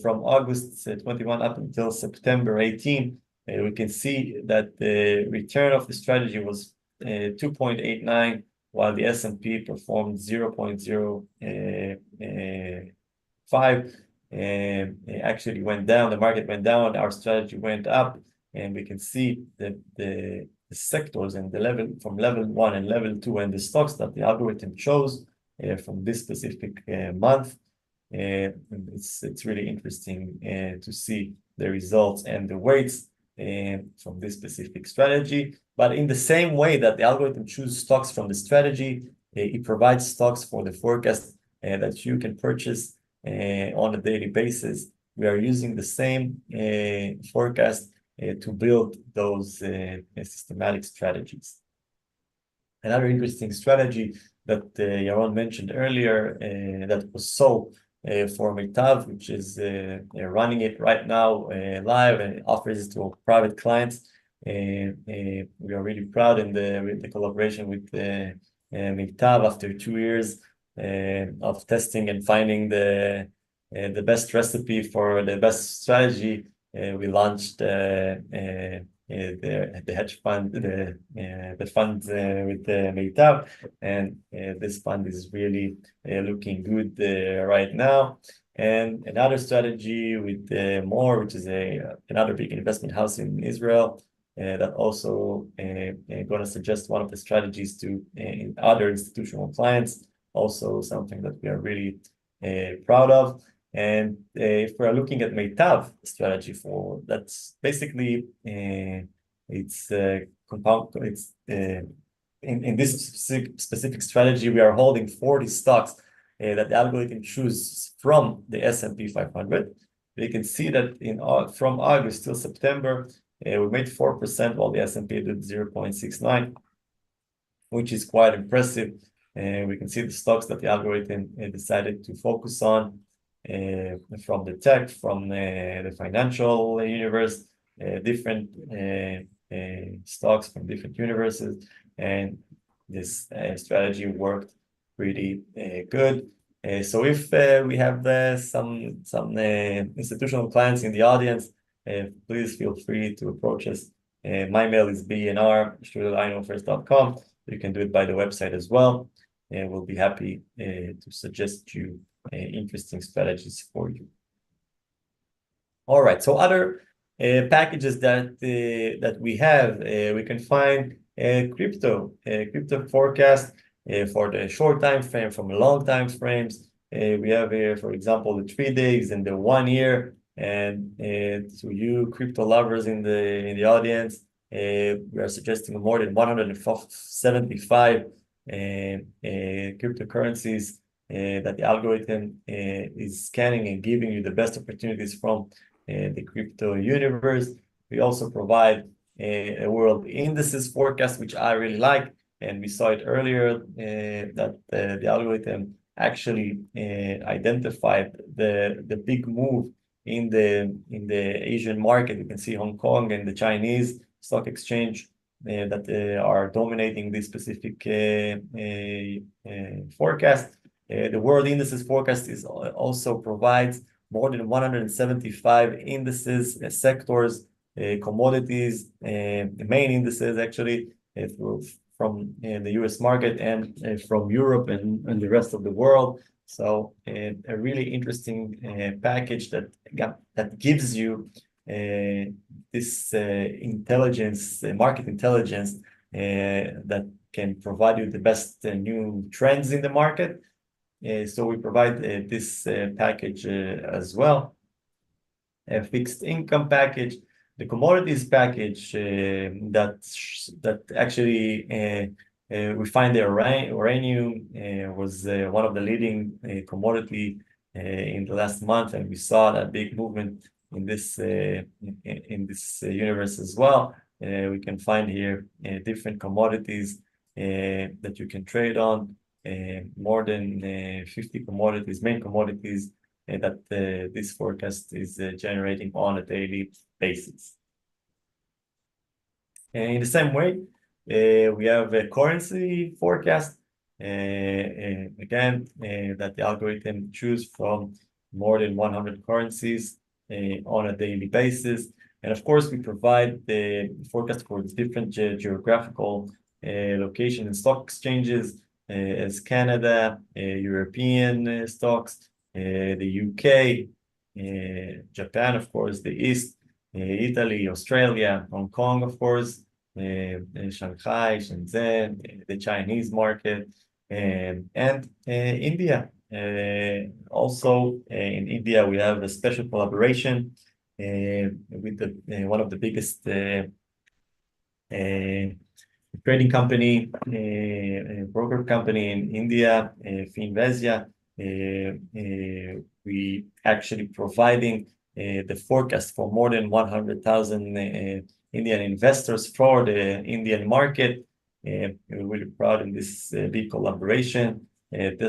from August 21 up until September 18. We can see that the return of the strategy was 2.89, while the S&P performed 0.05. Actually went down, the market went down, our strategy went up, and we can see that the sectors and the level from level 1 and level 2 and the stocks that the algorithm chose from this specific month. It's really interesting to see the results and the weights from this specific strategy. But in the same way that the algorithm chooses stocks from the strategy, it provides stocks for the forecast that you can purchase on a daily basis. We are using the same forecast to build those systematic strategies. Another interesting strategy that Yaron mentioned earlier that was sold for Meitav, which is running it right now live and offers it to private clients. We are really proud with the collaboration with Meitav after 2 years of testing and finding the best recipe for the best strategy. We launched the hedge fund, the fund with Meitav, and this fund is really looking good right now. And another strategy with More, which is another big investment house in Israel, that also going to suggest one of the strategies to other institutional clients. Also something that we are really proud of. And if we're looking at Meitav strategy for that's basically it's compound. It's in this specific strategy, we are holding 40 stocks that the algorithm chooses from the S&P 500. You can see that from August till September, we made 4%, while the S&P did 0.69, which is quite impressive. We can see the stocks that the algorithm decided to focus on from the tech, from the financial universe, different stocks from different universes, and this strategy worked pretty good. So if we have some institutional clients in the audience, please feel free to approach us. My mail is bnr@inofirst.com. You can do it by the website as well, and we'll be happy to suggest you interesting strategies for you. All right, so other packages that we have, we can find crypto forecast for the short time frame, from long time frames. We have here, for example, the 3 days and the 1 year. And to you crypto lovers in the audience, we are suggesting more than 175 cryptocurrencies that the algorithm is scanning and giving you the best opportunities from the crypto universe. We also provide a world indices forecast, which I really like, and we saw it earlier that the algorithm actually identified the big move in the Asian market. You can see Hong Kong and the Chinese stock exchange that are dominating this specific forecast. The world indices forecast also provides more than 175 indices, sectors, commodities, the main indices actually from the US market and from Europe and the rest of the world. So a really interesting package that gives you this intelligence, market intelligence that can provide you the best new trends in the market. So we provide this package as well. A fixed income package, the commodities package that actually we find the uranium was one of the leading commodity in the last month, and we saw that big movement in this universe as well. We can find here different commodities that you can trade on, more than 50 commodities, main commodities that this forecast is generating on a daily basis. And in the same way, we have a currency forecast, again, that the algorithm chooses from more than 100 currencies on a daily basis. And of course, we provide the forecast for different geographical location and stock exchanges, as Canada, European stocks, the UK, Japan, of course, the East, Italy, Australia, Hong Kong, of course, Shanghai, Shenzhen, the Chinese market, and India. Also, in India, we have a special collaboration with one of the biggest trading company, broker company in India, Finvezia. We actually providing the forecast for more than 100,000 Indian investors for the Indian market. We're really proud in this big collaboration. Our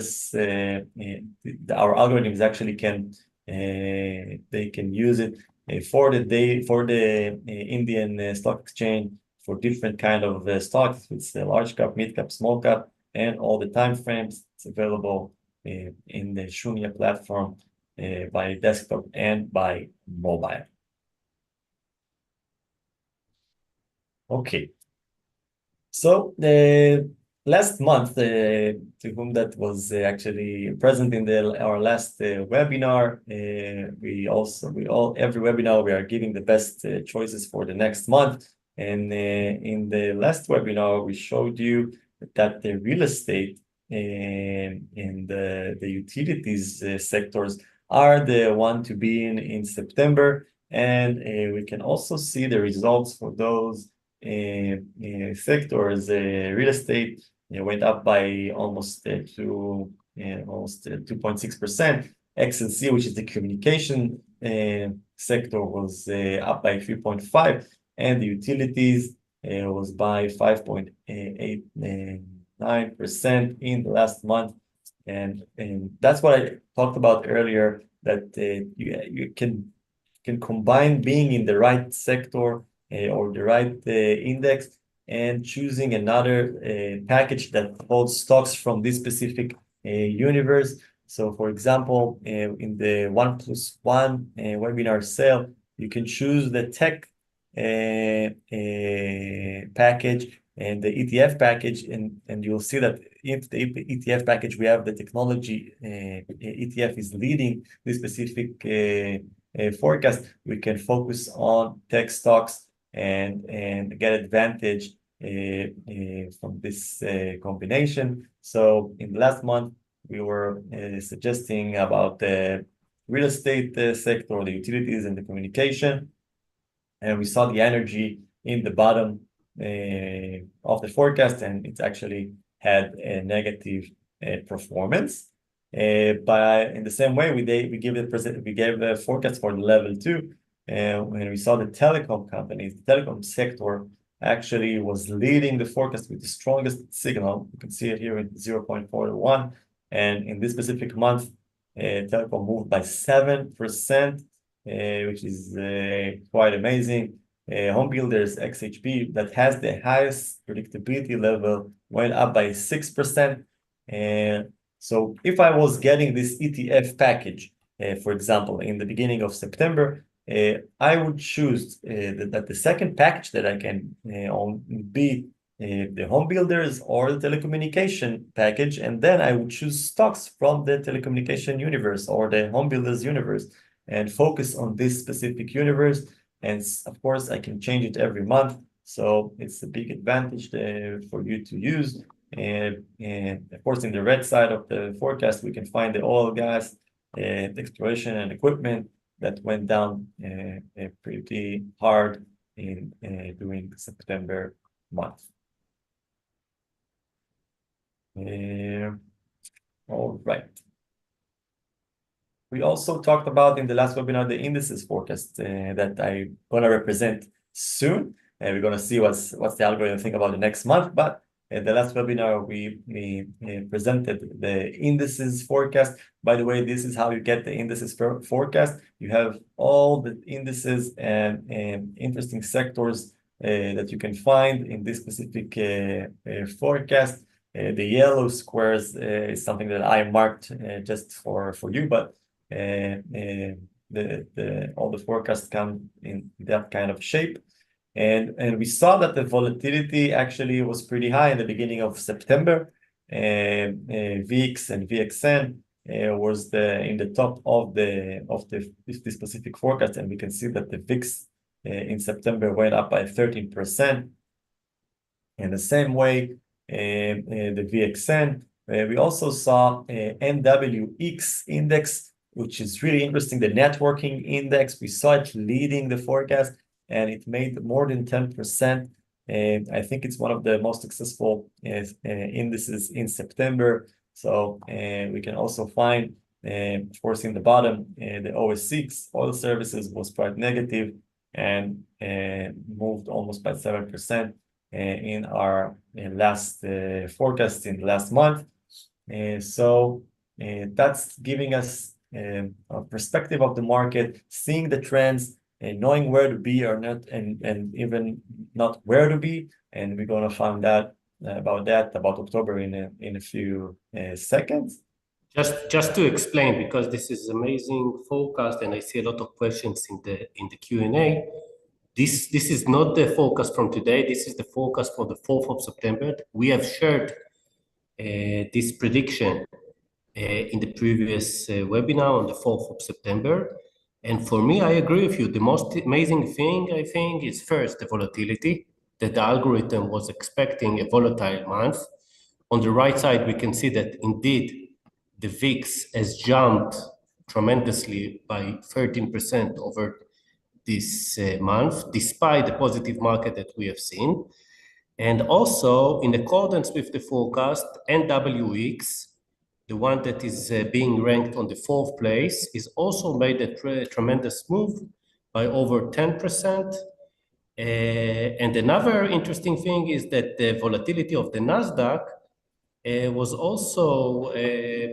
algorithms actually they can use it for the Indian stock exchange for different kind of stocks. It's large cap, mid cap, small cap, and all the time frames. It's available in the Shunya platform by desktop and by mobile. Okay. So the last month, to whom that was actually present in our last webinar, every webinar we are giving the best choices for the next month. And in the last webinar, we showed you that the real estate and the utilities sectors are the one to be in September. And we can also see the results for those sectors. Real estate went up by almost 2.6%. XLC, which is the communication sector, was up by 3.5%, and the utilities was by 5.89% in the last month. And that's what I talked about earlier, that you can combine being in the right sector or the right index and choosing another package that holds stocks from this specific universe. So for example, in the 1+1 webinar sale, you can choose the tech package and the ETF package, and you'll see that if the ETF package, we have the technology ETF is leading this specific forecast, we can focus on tech stocks and get advantage from this combination. So in the last month, we were suggesting about the real estate sector, the utilities, and the communication. And we saw the energy in the bottom of the forecast, and it's actually had a negative performance. But in the same way, we gave a forecast for the level 2, and we saw the telecom companies, the telecom sector actually was leading the forecast with the strongest signal. You can see it here in 0.41, and in this specific month, telecom moved by 7%, which is quite amazing. Home builders XHP, that has the highest predictability level, went up by 6%. So if I was getting this ETF package, for example, in the beginning of September, I would choose that the second package that I can own be the home builders or the telecommunication package, and then I would choose stocks from the telecommunication universe or the home builders universe and focus on this specific universe. And of course, I can change it every month. So it's a big advantage for you to use. And of course, in the red side of the forecast, we can find the oil, gas, the exploration and equipment that went down pretty hard during the September month. All right. We also talked about in the last webinar the indices forecast that I'm gonna represent soon, and we're gonna see what's the algorithm think about the next month. But in the last webinar, we presented the indices forecast. By the way, this is how you get the indices forecast. You have all the indices and interesting sectors that you can find in this specific forecast. The yellow squares is something that I marked just for you, but all the forecasts come in that kind of shape. And we saw that the volatility actually was pretty high in the beginning of September. VIX and VXN was in the top of this specific forecast, and we can see that the VIX in September went up by 13%. In the same way, the VXN, we also saw NWX index, which is really interesting, the networking index. We saw it leading the forecast, and it made more than 10%. I think it's one of the most successful indices in September. So we can also find, of course, in the bottom, the OS6, oil services, was quite negative and moved almost by 7% in our last forecast in the last month. So that's giving us a perspective of the market, seeing the trends, and knowing where to be or not, and even not where to be. And we're going to find out about October in a few seconds. Just to explain, because this is amazing forecast, and I see a lot of questions in the Q&A. This is not the forecast from today. This is the forecast for the 4th of September. We have shared this prediction in the previous webinar on the 4th of September. And for me, I agree with you. The most amazing thing, I think, is first the volatility, that the algorithm was expecting a volatile month. On the right side, we can see that indeed the VIX has jumped tremendously by 13% over this month, despite the positive market that we have seen. And also, in accordance with the forecast, NWX, the one that is being ranked on the fourth place, is also made a tremendous move by over 10%. And another interesting thing is that the volatility of the NASDAQ was also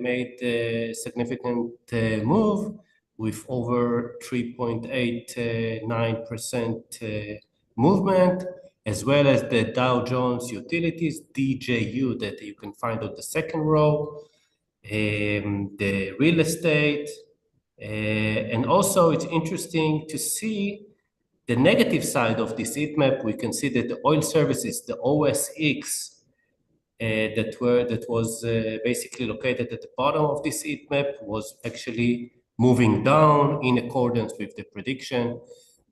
made a significant move with over 3.89% movement, as well as the Dow Jones Utilities, DJU, that you can find on the second row, the real estate, and also it's interesting to see the negative side of this heat map. We can see that the oil services, the OSX, that was basically located at the bottom of this heat map, was actually moving down in accordance with the prediction.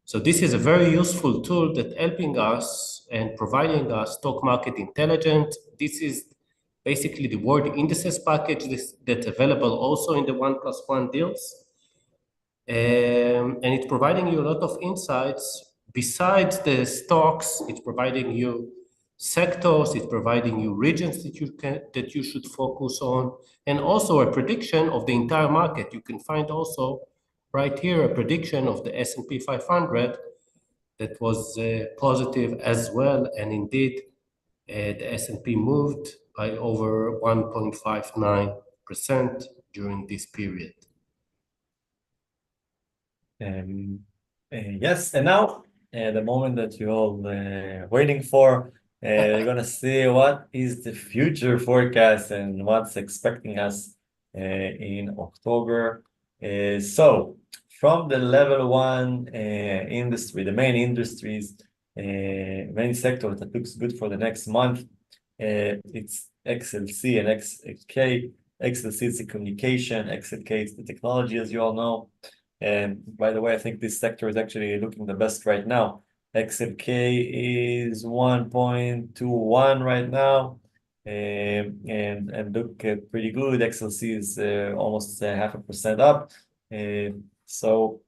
So this is a very useful tool that helping us and providing us stock market intelligence. This is basically the world indices package that's available also in the 1+1 deals. And it's providing you a lot of insights. Besides the stocks, it's providing you sectors, it's providing you regions that you should focus on, and also a prediction of the entire market. You can find also right here a prediction of the S&P 500 that was positive as well, and indeed the S&P moved by over 1.59% during this period. Yes, and now the moment that you're all waiting for, we're gonna see what is the future forecast and what's expecting us in October. So from the level one industry, the main industries, main sector that looks good for the next month, it's XLC and XLK. XLC is the communication, XLK is the technology, as you all know. And by the way, I think this sector is actually looking the best right now. XLK is 1.21 right now, and look pretty good. XLC is almost 0.5% up. So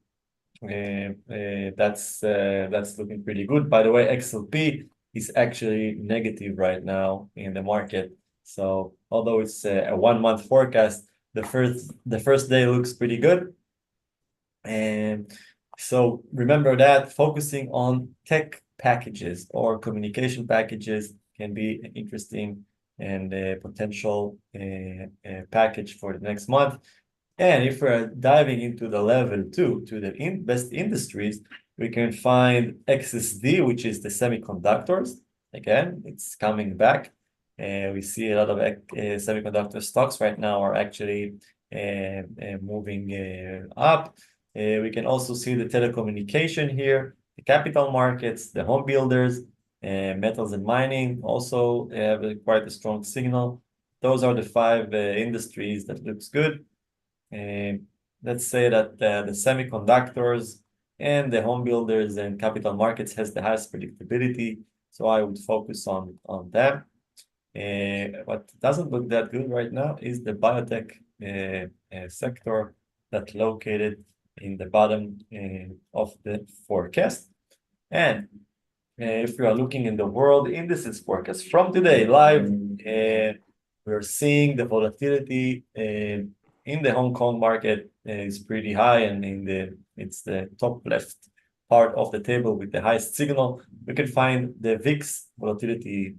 that's looking pretty good. By the way, XLP is actually negative right now in the market. So although it's a 1 month forecast, the first day looks pretty good. And so remember that focusing on tech packages or communication packages can be an interesting and potential package for the next month. And if we're diving into the level 2 to the best industries, we can find XSD, which is the semiconductors. Again, it's coming back. We see a lot of semiconductor stocks right now are actually moving up. We can also see the telecommunication here, the capital markets, the home builders, metals and mining also have quite a strong signal. Those are the 5 industries that looks good. Let's say that the semiconductors and the home builders and capital markets has the highest predictability, so I would focus on them. What doesn't look that good right now is the biotech sector that's located in the bottom of the forecast. And if we are looking in the world indices forecast from today live, we're seeing the volatility in the Hong Kong market is pretty high, and it's the top left part of the table with the highest signal. We can find the VIX volatility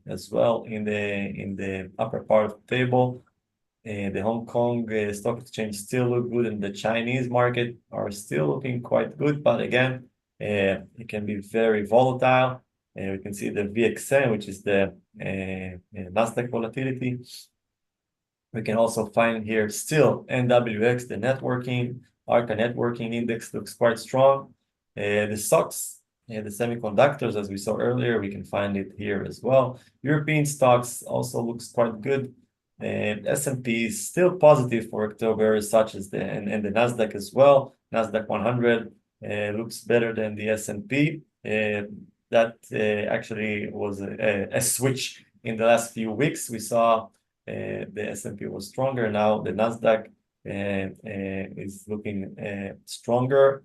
as well in the upper part of the table. The Hong Kong stock exchange still look good, and the Chinese market are still looking quite good, but again, it can be very volatile. We can see the VXN, which is the NASDAQ volatility. We can also find here still NWX, the networking, ARCA networking index looks quite strong. The stocks, the semiconductors, as we saw earlier, we can find it here as well. European stocks also looks quite good. S&P is still positive for October, such as and the NASDAQ as well. NASDAQ 100 looks better than the S&P. That actually was a switch in the last few weeks. We saw the S&P was stronger. Now the NASDAQ is looking stronger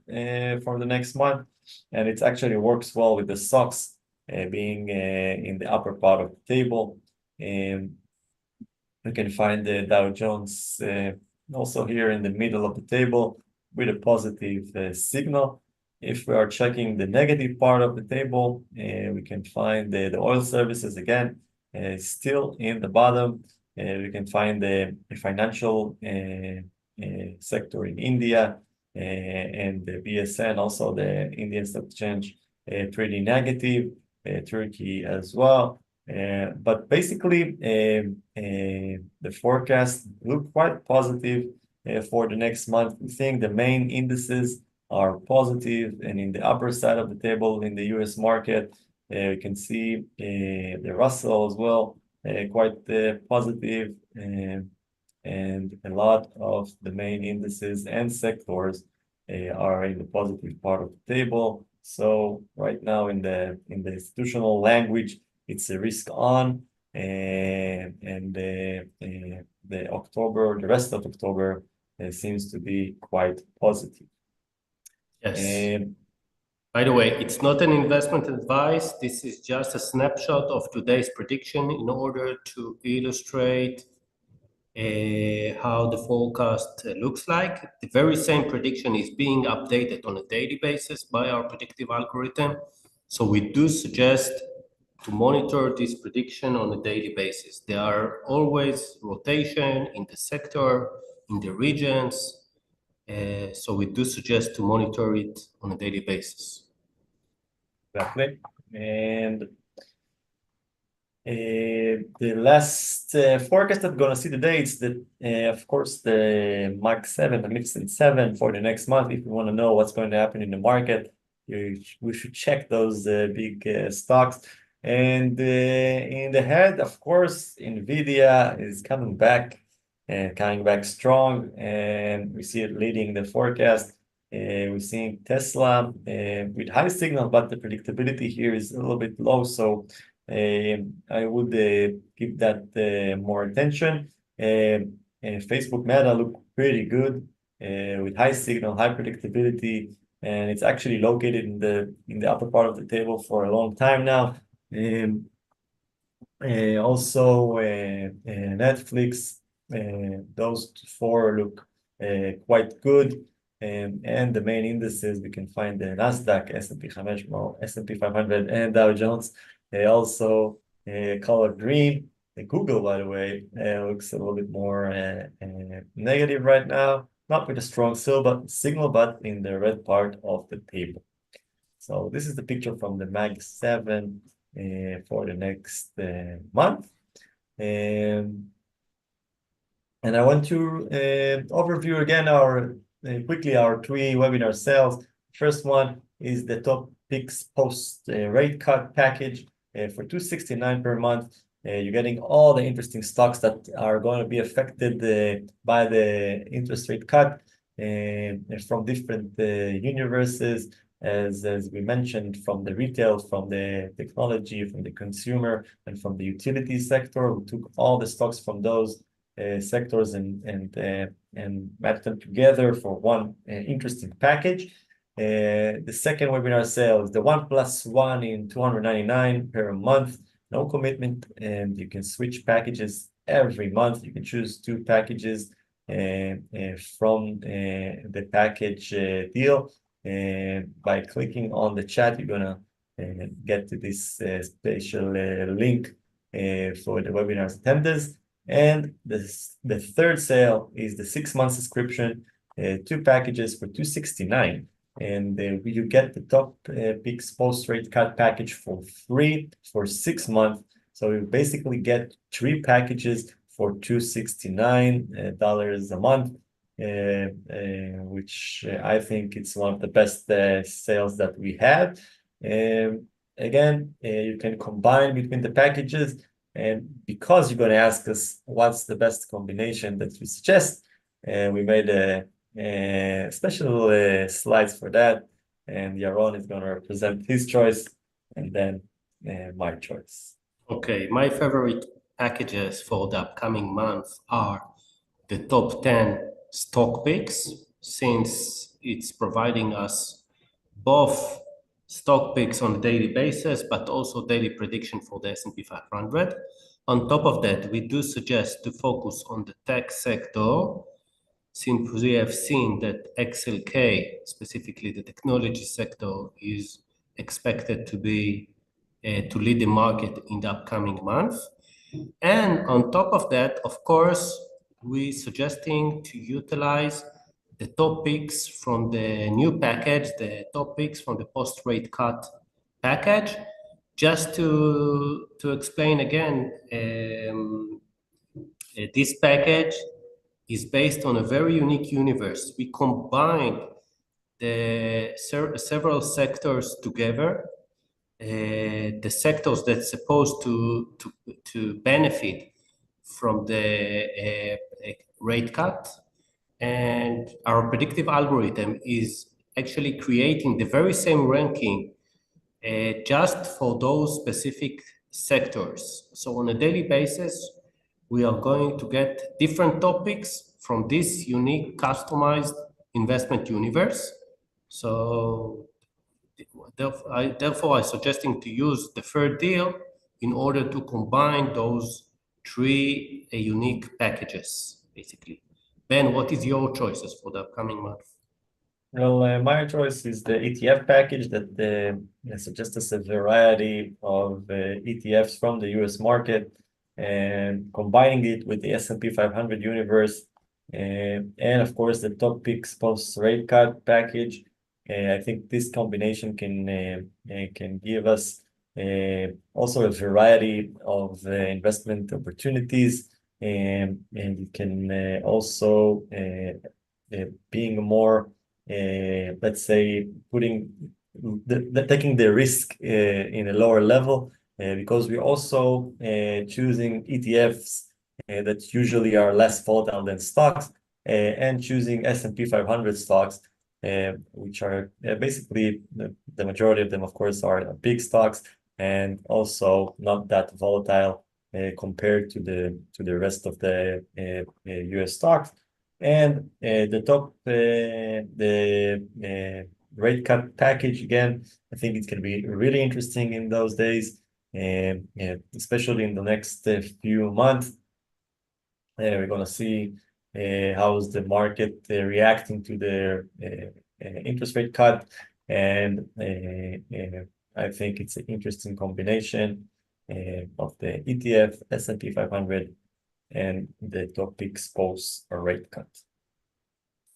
for the next month, and it actually works well with the stocks being in the upper part of the table. We can find the Dow Jones also here in the middle of the table with a positive signal. If we are checking the negative part of the table, we can find the oil services again, still in the bottom. We can find the financial sector in India and the BSN, also the Indian Stock Exchange, pretty negative. Turkey as well. But basically, the forecast look quite positive for the next month. We think the main indices are positive, and in the upper side of the table in the US market, you can see the Russell as well, quite positive, and a lot of the main indices and sectors are in the positive part of the table. So right now in the institutional language, it's a risk on, and the October, the rest of October seems to be quite positive. Yes. By the way, it's not an investment advice. This is just a snapshot of today's prediction in order to illustrate how the forecast looks like. The very same prediction is being updated on a daily basis by our predictive algorithm. So we do suggest to monitor this prediction on a daily basis. There are always rotation in the sector, in the regions. So we do suggest to monitor it on a daily basis. Exactly. And the last forecast that we're going to see today is that, of course, the Mark 7, the Mixed 7 for the next month. If you want to know what's going to happen in the market, we should check those big stocks. And in the head, of course, NVDA is coming back strong, and we see it leading the forecast. We're seeing Tesla with high signal, but the predictability here is a little bit low. So I would give that more attention. Facebook Meta look pretty good with high signal, high predictability, and it's actually located in the upper part of the table for a long time now. Also Netflix, those four look quite good. And the main indices, we can find the NASDAQ, S&P 500, and Dow Jones. Also color green. Google, by the way, looks a little bit more negative right now, not with a strong signal, but in the red part of the table. So this is the picture from the Mag 7 for the next month. And I want to overview again quickly our three webinar sales. First one is the top picks post rate cut package for $269 per month. You're getting all the interesting stocks that are going to be affected by the interest rate cut from different universes, as we mentioned, from the retail, from the technology, from the consumer, and from the utility sector. We took all the stocks from those sectors and matched them together for one interesting package. The second webinar sale is the 1+1 in $299 per month, no commitment, and you can switch packages every month. You can choose 2 packages from the package deal. By clicking on the chat, you're gonna get to this special link for the webinar's attenders. And the third sale is the 6-month subscription, 2 packages for $269. And you get the top picks post rate cut package for free for 6 months. So you basically get 3 packages for $269 a month, which I think it's one of the best sales that we had. Again, you can combine between the packages, And because you're going to ask us what's the best combination that we suggest, we made a special slides for that. And Yaron is going to represent his choice and then my choice. Okay, my favorite packages for the upcoming month are the top 10 stock picks, since it's providing us both stock picks on a daily basis, but also daily prediction for the S&P 500. On top of that, we do suggest to focus on the tech sector, since we have seen that XLK, specifically the technology sector, is expected to be to lead the market in the upcoming month. And on top of that, of course, we're suggesting to utilize the topics from the new package, the topics from the post-rate cut package. Just to explain again, this package is based on a very unique universe. We combined the several sectors together, the sectors that's supposed to benefit from the rate cut, and our predictive algorithm is actually creating the very same ranking just for those specific sectors. So on a daily basis, we are going to get different topics from this unique customized investment universe. So therefore, I'm suggesting to use the third deal in order to combine those three unique packages, basically. Ben, what is your choices for the upcoming month? Well, my choice is the ETF package that suggests a variety of ETFs from the US market and combining it with the S&P 500 universe and of course the top picks post rate cut package. I think this combination can give us also a variety of investment opportunities, and it can also being more let's say taking the risk in a lower level, because we're also choosing ETFs that usually are less volatile than stocks, and choosing S&P 500 stocks, which are basically the majority of them, of course, are big stocks and also not that volatile compared to the rest of the US stocks. And the top rate cut package, again, I think it's going to be really interesting in those days, and especially in the next few months. We're going to see how's the market reacting to their interest rate cut, and I think it's an interesting combination of the ETF, S&P 500, and the topics post a rate cut.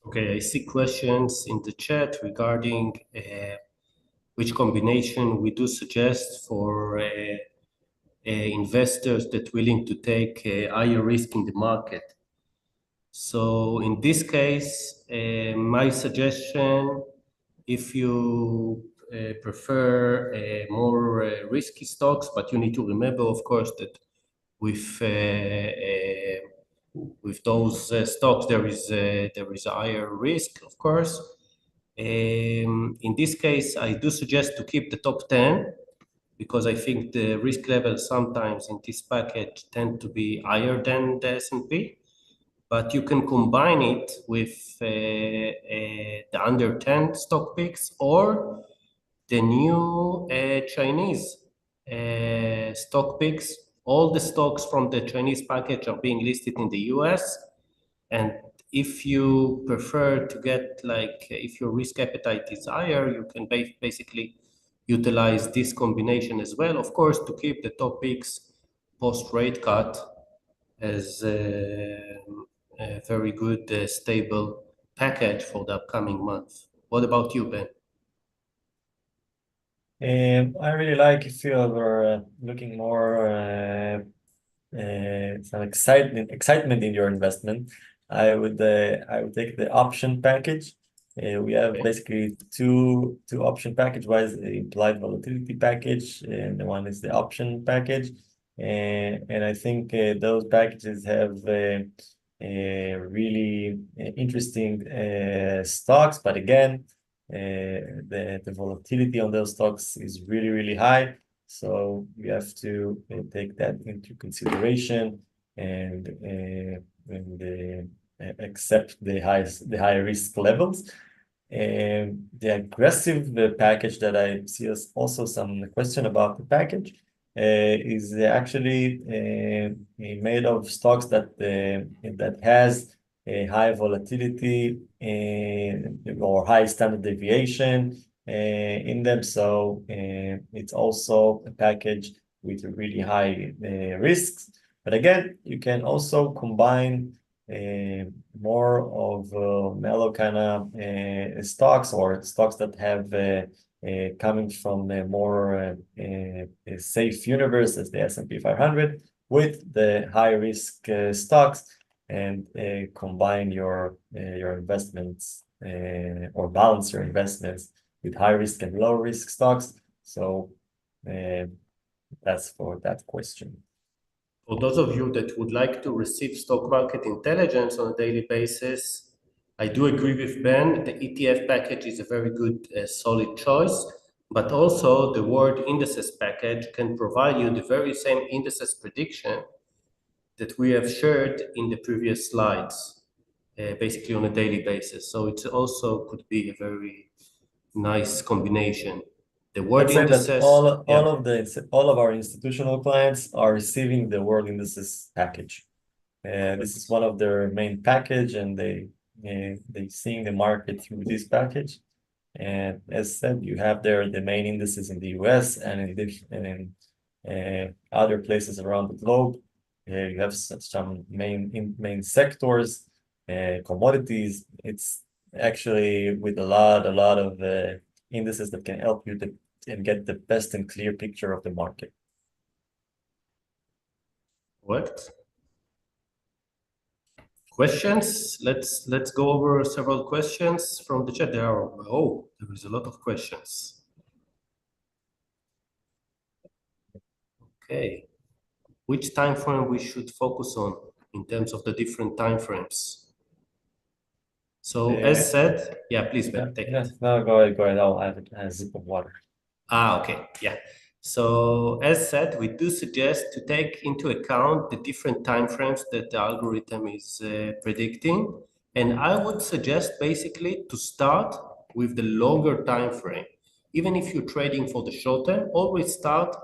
Okay, I see questions in the chat regarding which combination we do suggest for investors that willing to take higher risk in the market. So in this case, my suggestion, if you prefer more risky stocks, but you need to remember, of course, that with those stocks there is a higher risk, of course. In this case, I do suggest to keep the top 10, because I think the risk level sometimes in this package tend to be higher than the S&P. But you can combine it with the under 10 stock picks or the new Chinese stock picks. All the stocks from the Chinese package are being listed in the US. And if you prefer to get, like, if your risk appetite is higher, you can basically utilize this combination as well. Of course, to keep the top picks post rate cut as a very good, stable package for the upcoming month. What about you, Ben? I really like if you are looking more some excitement in your investment. I would take the option package. We have basically two option package. One is the implied volatility package, and the one is the option package. and I think those packages have really interesting stocks. But again, the volatility on those stocks is really high. So you have to take that into consideration and accept the high risk levels. The aggressive package that I see is also some question about the package is actually made of stocks that has a high volatility or high standard deviation in them. So it's also a package with really high risks. But again, you can also combine more of mellow kind of stocks or stocks that have coming from a more a safe universe as the S&P 500 with the high risk stocks and combine your investments or balance your investments with high risk and low risk stocks. So that's for that question. For those of you that would like to receive stock market intelligence on a daily basis, I do agree with Ben. The ETF package is a very good, solid choice, but also the World Indices package can provide you the very same indices prediction that we have shared in the previous slides, basically on a daily basis. So it also could be a very nice combination. The World Let's say Indices, that all of our institutional clients are receiving the World Indices package. This is one of their main package, and they seeing the market through this package. And as said, you have there the main indices in the US and in other places around the globe. You have some main sectors, commodities. It's actually with a lot of indices that can help you and get the best and clear picture of the market. Correct. Questions? Let's go over several questions from the chat. There is a lot of questions. Okay, which time frame we should focus on in terms of the different time frames? So as said, yeah, please, Ben, take it. No, go ahead. I'll have a sip of water. Okay, yeah. So as said, we do suggest to take into account the different timeframes that the algorithm is predicting. And I would suggest basically to start with the longer time frame. Even if you're trading for the short term, always start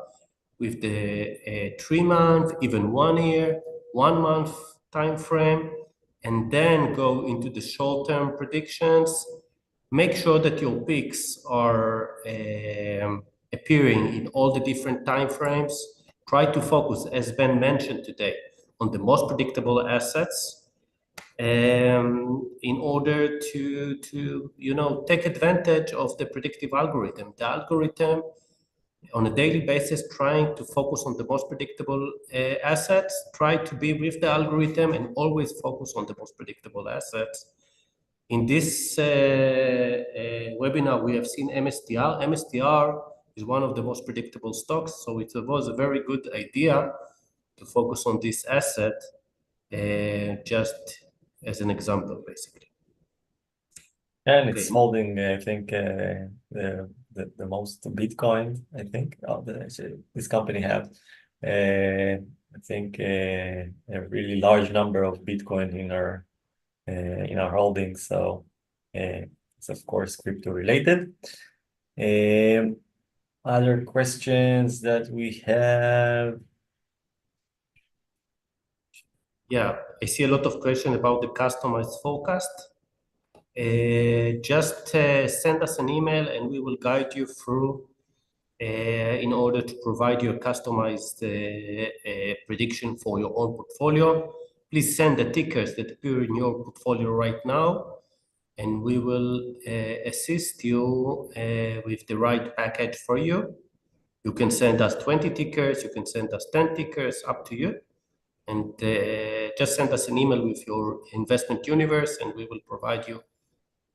with the 3 month, even 1 year, 1 month time frame, and then go into the short term predictions. Make sure that your picks are appearing in all the different time frames. Try to focus, as Ben mentioned today, on the most predictable assets in order to take advantage of the predictive algorithm. The algorithm on a daily basis trying to focus on the most predictable assets, try to be with the algorithm and always focus on the most predictable assets. In this webinar, we have seen MSTR. MSTR is one of the most predictable stocks, so it was a very good idea to focus on this asset just as an example, basically. And it's holding, I think, the most Bitcoin, I think, this company have. I think a really large number of Bitcoin in our holdings. So it's of course crypto related. Other questions that we have. Yeah, I see a lot of questions about the customized forecast. Just send us an email and we will guide you through in order to provide you a customized prediction for your own portfolio. Please send the tickers that appear in your portfolio right now, and we will assist you with the right package for you. You can send us 20 tickers, you can send us 10 tickers, up to you. And just send us an email with your investment universe and we will provide you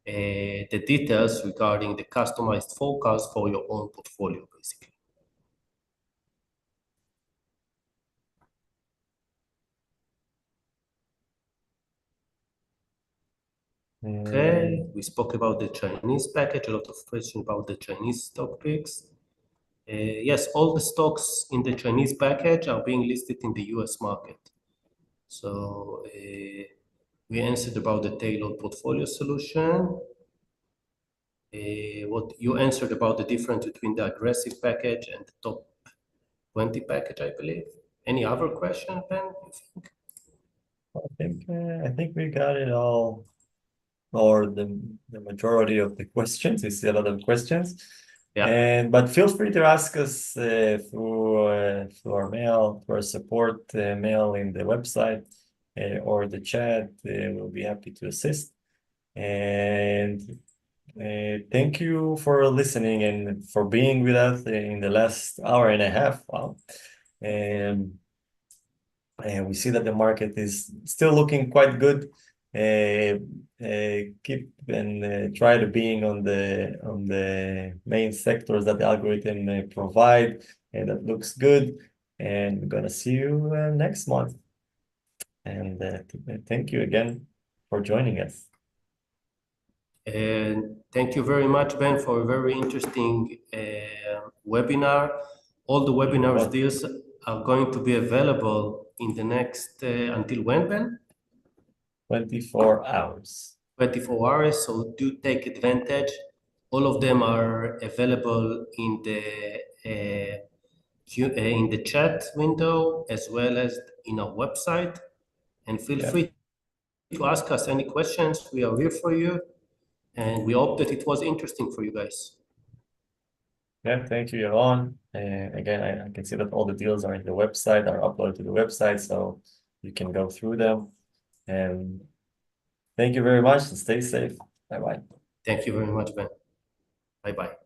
the details regarding the customized forecast for your own portfolio, basically. Okay, we spoke about the Chinese package, a lot of questions about the Chinese stock picks. Yes, all the stocks in the Chinese package are being listed in the US market. So we answered about the tailored portfolio solution. What you answered about the difference between the aggressive package and the top 20 package, I believe. Any other question, Ben, you think? I think we got it all, or the majority of the questions. We see a lot of questions. Yeah. But feel free to ask us through our mail, through our support mail in the website or the chat. We'll be happy to assist. And thank you for listening and for being with us in the last hour and a half. Wow. And we see that the market is still looking quite good. Keep and try to being on the main sectors that the algorithm provide, and that looks good. And we're gonna see you next month. And thank you again for joining us. And thank you very much, Ben, for a very interesting webinar. All the webinars deals are going to be available in the next, until when, Ben? 24 hours. 24 hours, so do take advantage. All of them are available in the chat window as well as in our website. And feel free to ask us any questions. We are here for you. And we hope that it was interesting for you guys. Yeah, thank you, Yaron. Again, I can see that all the deals are in the website, are uploaded to the website, so you can go through them. And thank you very much and stay safe. Bye-bye. Thank you very much, Ben. Bye-bye.